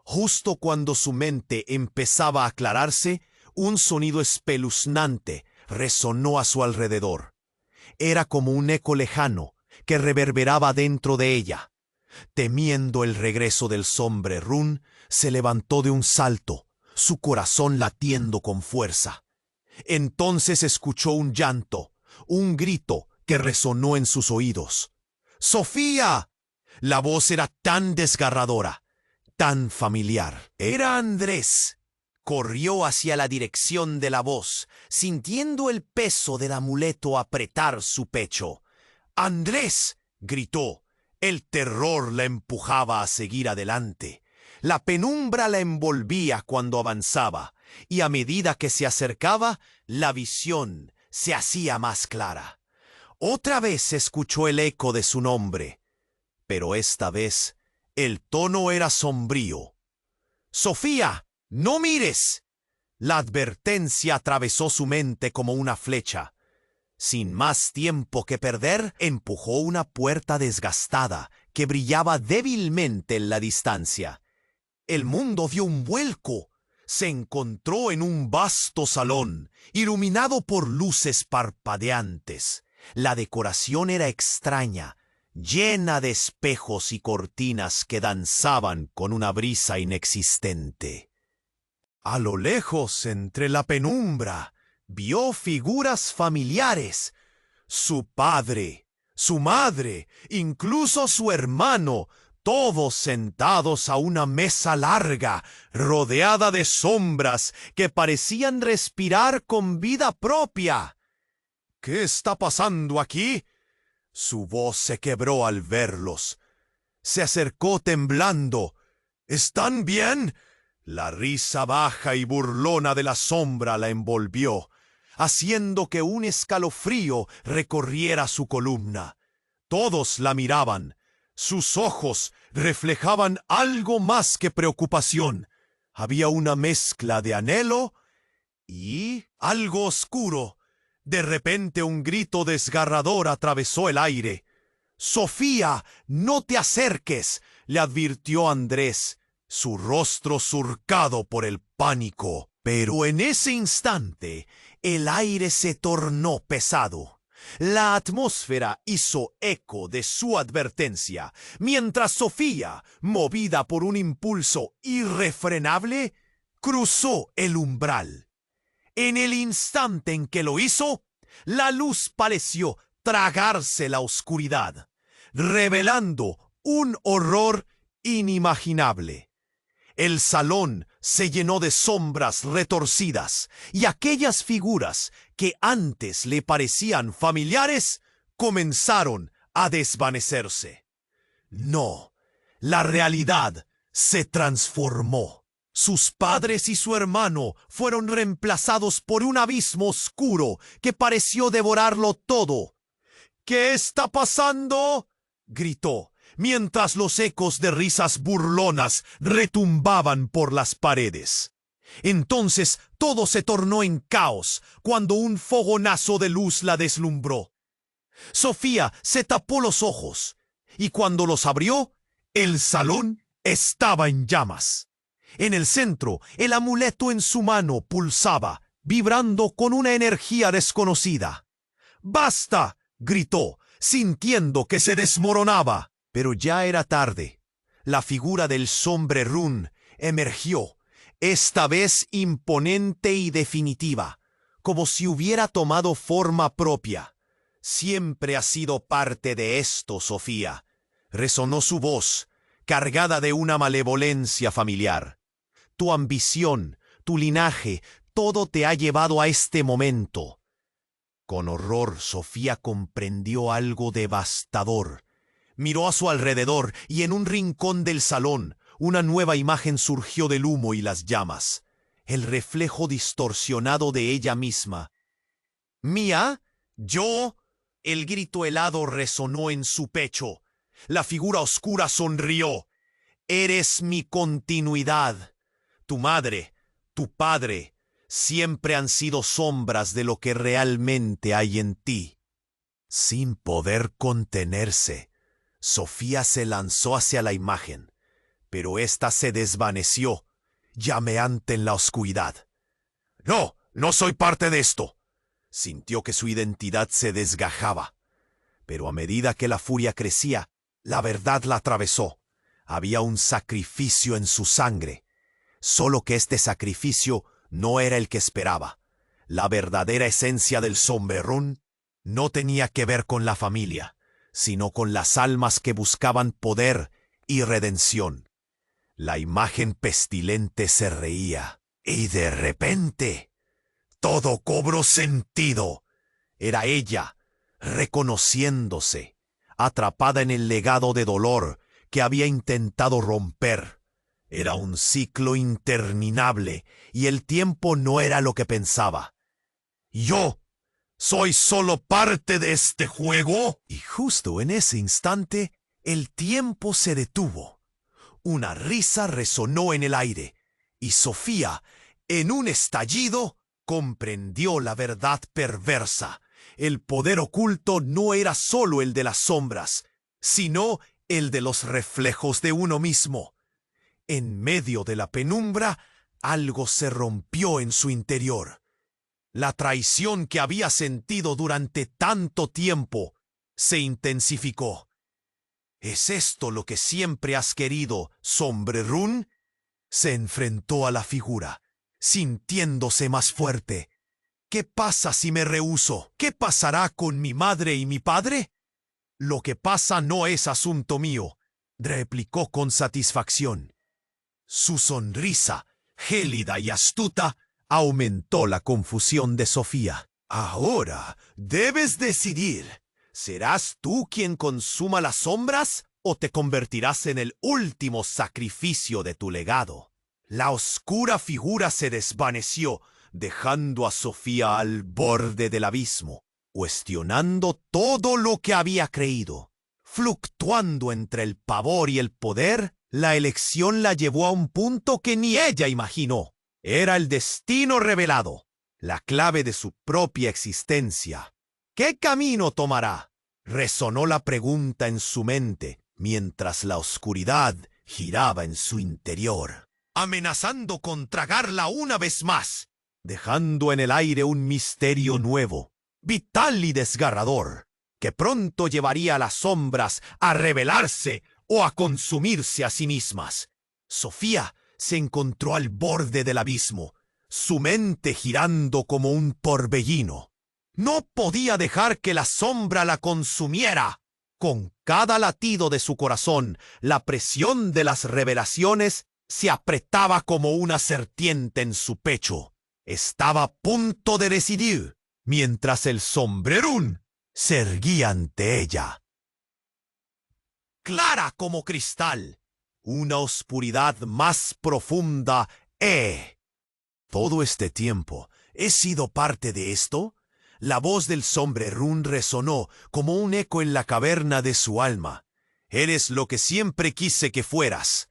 Justo cuando su mente empezaba a aclararse, un sonido espeluznante resonó a su alrededor. Era como un eco lejano que reverberaba dentro de ella. Temiendo el regreso del sombrerún, se levantó de un salto, su corazón latiendo con fuerza. Entonces escuchó un llanto, un grito que resonó en sus oídos. ¡Sofía! La voz era tan desgarradora, tan familiar. Era Andrés. Corrió hacia la dirección de la voz, sintiendo el peso del amuleto apretar su pecho. ¡Andrés!, gritó. El terror la empujaba a seguir adelante. La penumbra la envolvía cuando avanzaba, y a medida que se acercaba, la visión se hacía más clara. Otra vez escuchó el eco de su nombre, pero esta vez el tono era sombrío. «¡Sofía, no mires!». La advertencia atravesó su mente como una flecha. Sin más tiempo que perder, empujó una puerta desgastada que brillaba débilmente en la distancia. El mundo dio un vuelco. se encontró en un vasto salón, iluminado por luces parpadeantes. La decoración era extraña, llena de espejos y cortinas que danzaban con una brisa inexistente. A lo lejos, entre la penumbra, vio figuras familiares. Su padre, su madre, incluso su hermano, todos sentados a una mesa larga, rodeada de sombras que parecían respirar con vida propia. ¿Qué está pasando aquí? Su voz se quebró al verlos. Se acercó temblando. ¿Están bien? La risa baja y burlona de la sombra la envolvió, haciendo que un escalofrío recorriera su columna. Todos la miraban. Sus ojos reflejaban algo más que preocupación. Había una mezcla de anhelo y algo oscuro. De repente un grito desgarrador atravesó el aire. «Sofía, no te acerques», le advirtió Andrés, su rostro surcado por el pánico. Pero en ese instante el aire se tornó pesado. La atmósfera hizo eco de su advertencia, mientras Sofía, movida por un impulso irrefrenable, cruzó el umbral. En el instante en que lo hizo, la luz pareció tragarse la oscuridad, revelando un horror inimaginable. El salón se llenó de sombras retorcidas, y aquellas figuras que antes le parecían familiares comenzaron a desvanecerse. No, la realidad se transformó. Sus padres y su hermano fueron reemplazados por un abismo oscuro que pareció devorarlo todo. «¿Qué está pasando?», gritó, mientras los ecos de risas burlonas retumbaban por las paredes. Entonces todo se tornó en caos cuando un fogonazo de luz la deslumbró. Sofía se tapó los ojos, y cuando los abrió, el salón estaba en llamas. En el centro, el amuleto en su mano pulsaba, vibrando con una energía desconocida. «¡Basta!», gritó, sintiendo que se desmoronaba. Pero ya era tarde. La figura del sombrerún emergió, esta vez imponente y definitiva, como si hubiera tomado forma propia. «Siempre has sido parte de esto, Sofía», resonó su voz, cargada de una malevolencia familiar. «Tu ambición, tu linaje, todo te ha llevado a este momento». Con horror, Sofía comprendió algo devastador. Miró a su alrededor y en un rincón del salón una nueva imagen surgió del humo y las llamas. El reflejo distorsionado de ella misma. «¿Mía? ¿Yo?». El grito helado resonó en su pecho. La figura oscura sonrió. «Eres mi continuidad. Tu madre, tu padre, siempre han sido sombras de lo que realmente hay en ti». Sin poder contenerse, Sofía se lanzó hacia la imagen, pero ésta se desvaneció, llameante en la oscuridad. «No, no soy parte de esto». Sintió que su identidad se desgajaba, pero a medida que la furia crecía, la verdad la atravesó. Había un sacrificio en su sangre, solo que este sacrificio no era el que esperaba. La verdadera esencia del sombrerún no tenía que ver con la familia, sino con las almas que buscaban poder y redención. La imagen pestilente se reía, y de repente todo cobró sentido. Era ella, reconociéndose, atrapada en el legado de dolor que había intentado romper. Era un ciclo interminable, y el tiempo no era lo que pensaba. «¿Yo soy solo parte de este juego?». Y justo en ese instante, el tiempo se detuvo. Una risa resonó en el aire, y Sofía, en un estallido, comprendió la verdad perversa. El poder oculto no era solo el de las sombras, sino el de los reflejos de uno mismo. En medio de la penumbra, Algo se rompió en su interior. La traición que había sentido durante tanto tiempo se intensificó. ¿Es esto lo que siempre has querido, Sombrerún? Se enfrentó a la figura, sintiéndose más fuerte. ¿Qué pasa si me rehúso? ¿Qué pasará con mi madre y mi padre? Lo que pasa no es asunto mío, replicó con satisfacción. Su sonrisa, gélida y astuta, aumentó la confusión de Sofía. Ahora debes decidir. ¿Serás tú quien consuma las sombras o te convertirás en el último sacrificio de tu legado? La oscura figura se desvaneció, dejando a Sofía al borde del abismo, cuestionando todo lo que había creído. Fluctuando entre el pavor y el poder, la elección la llevó a un punto que ni ella imaginó. Era el destino revelado, la clave de su propia existencia. ¿Qué camino tomará? Resonó la pregunta en su mente, mientras la oscuridad giraba en su interior, amenazando con tragarla una vez más, dejando en el aire un misterio nuevo, vital y desgarrador, que pronto llevaría a las sombras a revelarse o a consumirse a sí mismas. Sofía se encontró al borde del abismo, su mente girando como un torbellino. No podía dejar que la sombra la consumiera. Con cada latido de su corazón, la presión de las revelaciones se apretaba como una serpiente en su pecho. Estaba a punto de decidir, mientras el Sombrerún se erguía ante ella. Clara como cristal, una oscuridad más profunda. Todo este tiempo, ¿he sido parte de esto? La voz del Sombrerún resonó como un eco en la caverna de su alma. Eres lo que siempre quise que fueras,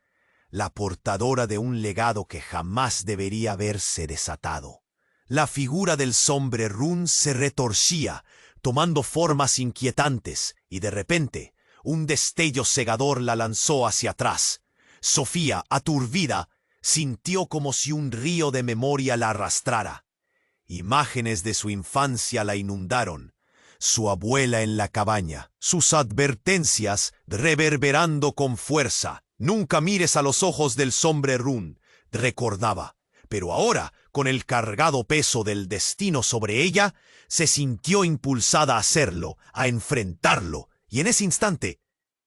la portadora de un legado que jamás debería haberse desatado. La figura del Sombrerún se retorcía, tomando formas inquietantes, y de repente, un destello cegador la lanzó hacia atrás. Sofía, aturdida, sintió como si un río de memoria la arrastrara. Imágenes de su infancia la inundaron. Su abuela en la cabaña, sus advertencias reverberando con fuerza. Nunca mires a los ojos del Sombrerún, recordaba. Pero ahora, con el cargado peso del destino sobre ella, se sintió impulsada a hacerlo, a enfrentarlo. Y en ese instante,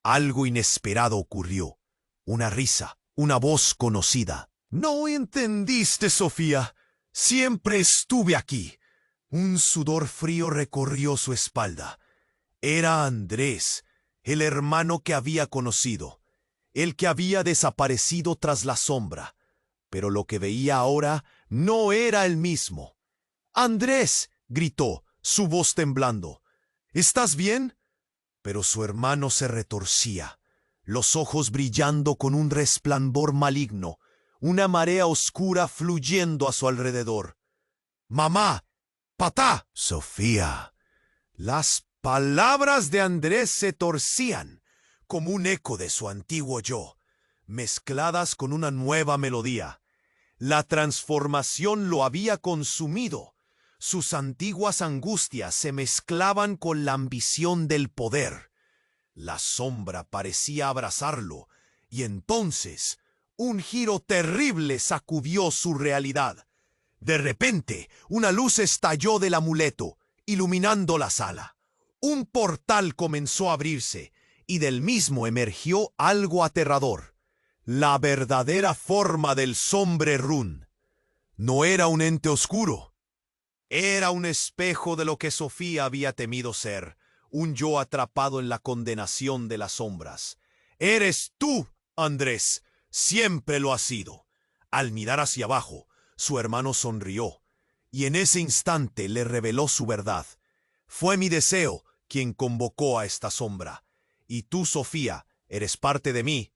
algo inesperado ocurrió. Una risa, una voz conocida. «¿No entendiste, Sofía? Siempre estuve aquí». Un sudor frío recorrió su espalda. Era Andrés, el hermano que había conocido, el que había desaparecido tras la sombra. Pero lo que veía ahora no era el mismo. «¡Andrés!», gritó, su voz temblando. «¿Estás bien?». Pero su hermano se retorcía, los ojos brillando con un resplandor maligno, una marea oscura fluyendo a su alrededor. «¡Mamá! ¡Papá!». «Sofía». Las palabras de Andrés se torcían como un eco de su antiguo yo, mezcladas con una nueva melodía. La transformación lo había consumido. Sus antiguas angustias se mezclaban con la ambición del poder. La sombra parecía abrazarlo, y entonces un giro terrible sacudió su realidad. De repente, una luz estalló del amuleto, iluminando la sala. Un portal comenzó a abrirse, y del mismo emergió algo aterrador. La verdadera forma del Sombrerún. No era un ente oscuro. Era un espejo de lo que Sofía había temido ser, un yo atrapado en la condenación de las sombras. «Eres tú, Andrés, siempre lo has sido». Al mirar hacia abajo, su hermano sonrió, y en ese instante le reveló su verdad. «Fue mi deseo quien convocó a esta sombra, y tú, Sofía, eres parte de mí,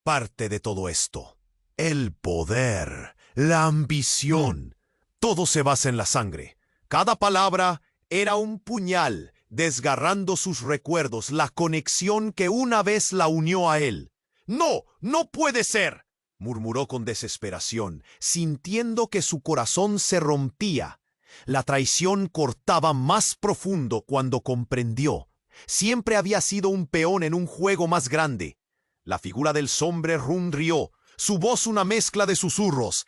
parte de todo esto». El poder, la ambición, todo se basa en la sangre. Cada palabra era un puñal, desgarrando sus recuerdos, la conexión que una vez la unió a él. «¡No! ¡No puede ser!», murmuró con desesperación, sintiendo que su corazón se rompía. La traición cortaba más profundo cuando comprendió. Siempre había sido un peón en un juego más grande. La figura del hombre Run rió, su voz una mezcla de susurros.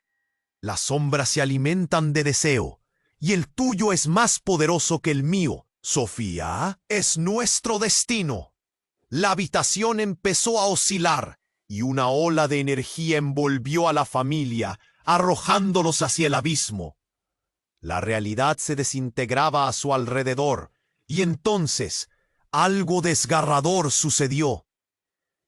Las sombras se alimentan de deseo, y el tuyo es más poderoso que el mío. Sofía, es nuestro destino. La habitación empezó a oscilar, y una ola de energía envolvió a la familia, arrojándolos hacia el abismo. La realidad se desintegraba a su alrededor, y entonces algo desgarrador sucedió.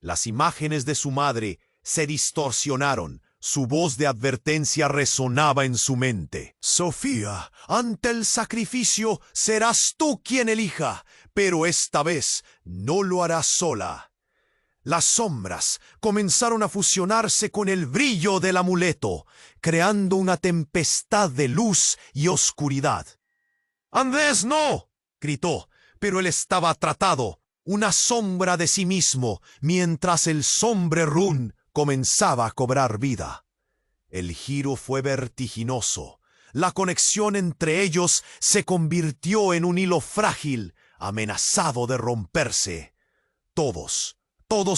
Las imágenes de su madre se distorsionaron, su voz de advertencia resonaba en su mente. Sofía, ante el sacrificio serás tú quien elija, pero esta vez no lo harás sola. Las sombras comenzaron a fusionarse con el brillo del amuleto, creando una tempestad de luz y oscuridad. «¡Andrés, no!», gritó, pero él estaba tratado, una sombra de sí mismo, mientras el hombre Run comenzaba a cobrar vida. El giro fue vertiginoso. La conexión entre ellos se convirtió en un hilo frágil, amenazado de romperse. Todos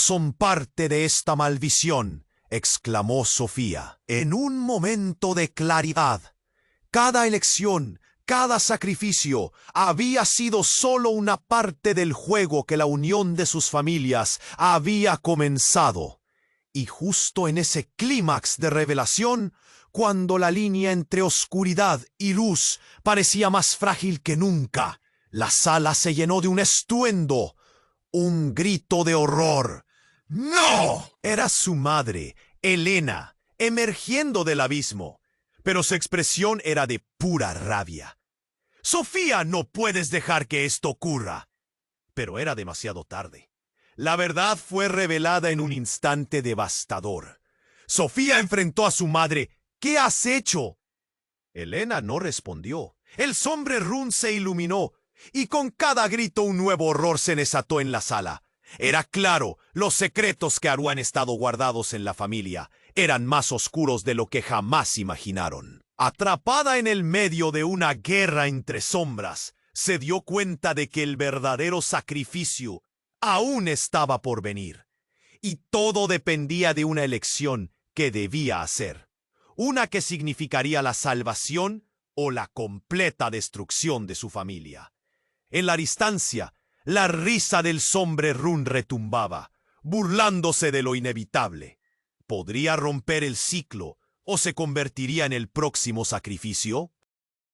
son parte de esta maldición», exclamó Sofía. En un momento de claridad, cada elección, cada sacrificio había sido solo una parte del juego que la unión de sus familias había comenzado. Y justo en ese clímax de revelación, cuando la línea entre oscuridad y luz parecía más frágil que nunca, la sala se llenó de un estruendo, un grito de horror. ¡No! Era su madre, Elena, emergiendo del abismo, pero su expresión era de pura rabia. «Sofía, no puedes dejar que esto ocurra». Pero era demasiado tarde. La verdad fue revelada en un instante devastador. Sofía enfrentó a su madre. «¿Qué has hecho?». Elena no respondió. El hombre Run se iluminó, y con cada grito un nuevo horror se desató en la sala. Era claro, los secretos que habían estado guardados en la familia eran más oscuros de lo que jamás imaginaron. Atrapada en el medio de una guerra entre sombras, se dio cuenta de que el verdadero sacrificio aún estaba por venir, y todo dependía de una elección que debía hacer, una que significaría la salvación o la completa destrucción de su familia. En la distancia, la risa del hombre Run retumbaba, burlándose de lo inevitable. ¿Podría romper el ciclo o se convertiría en el próximo sacrificio?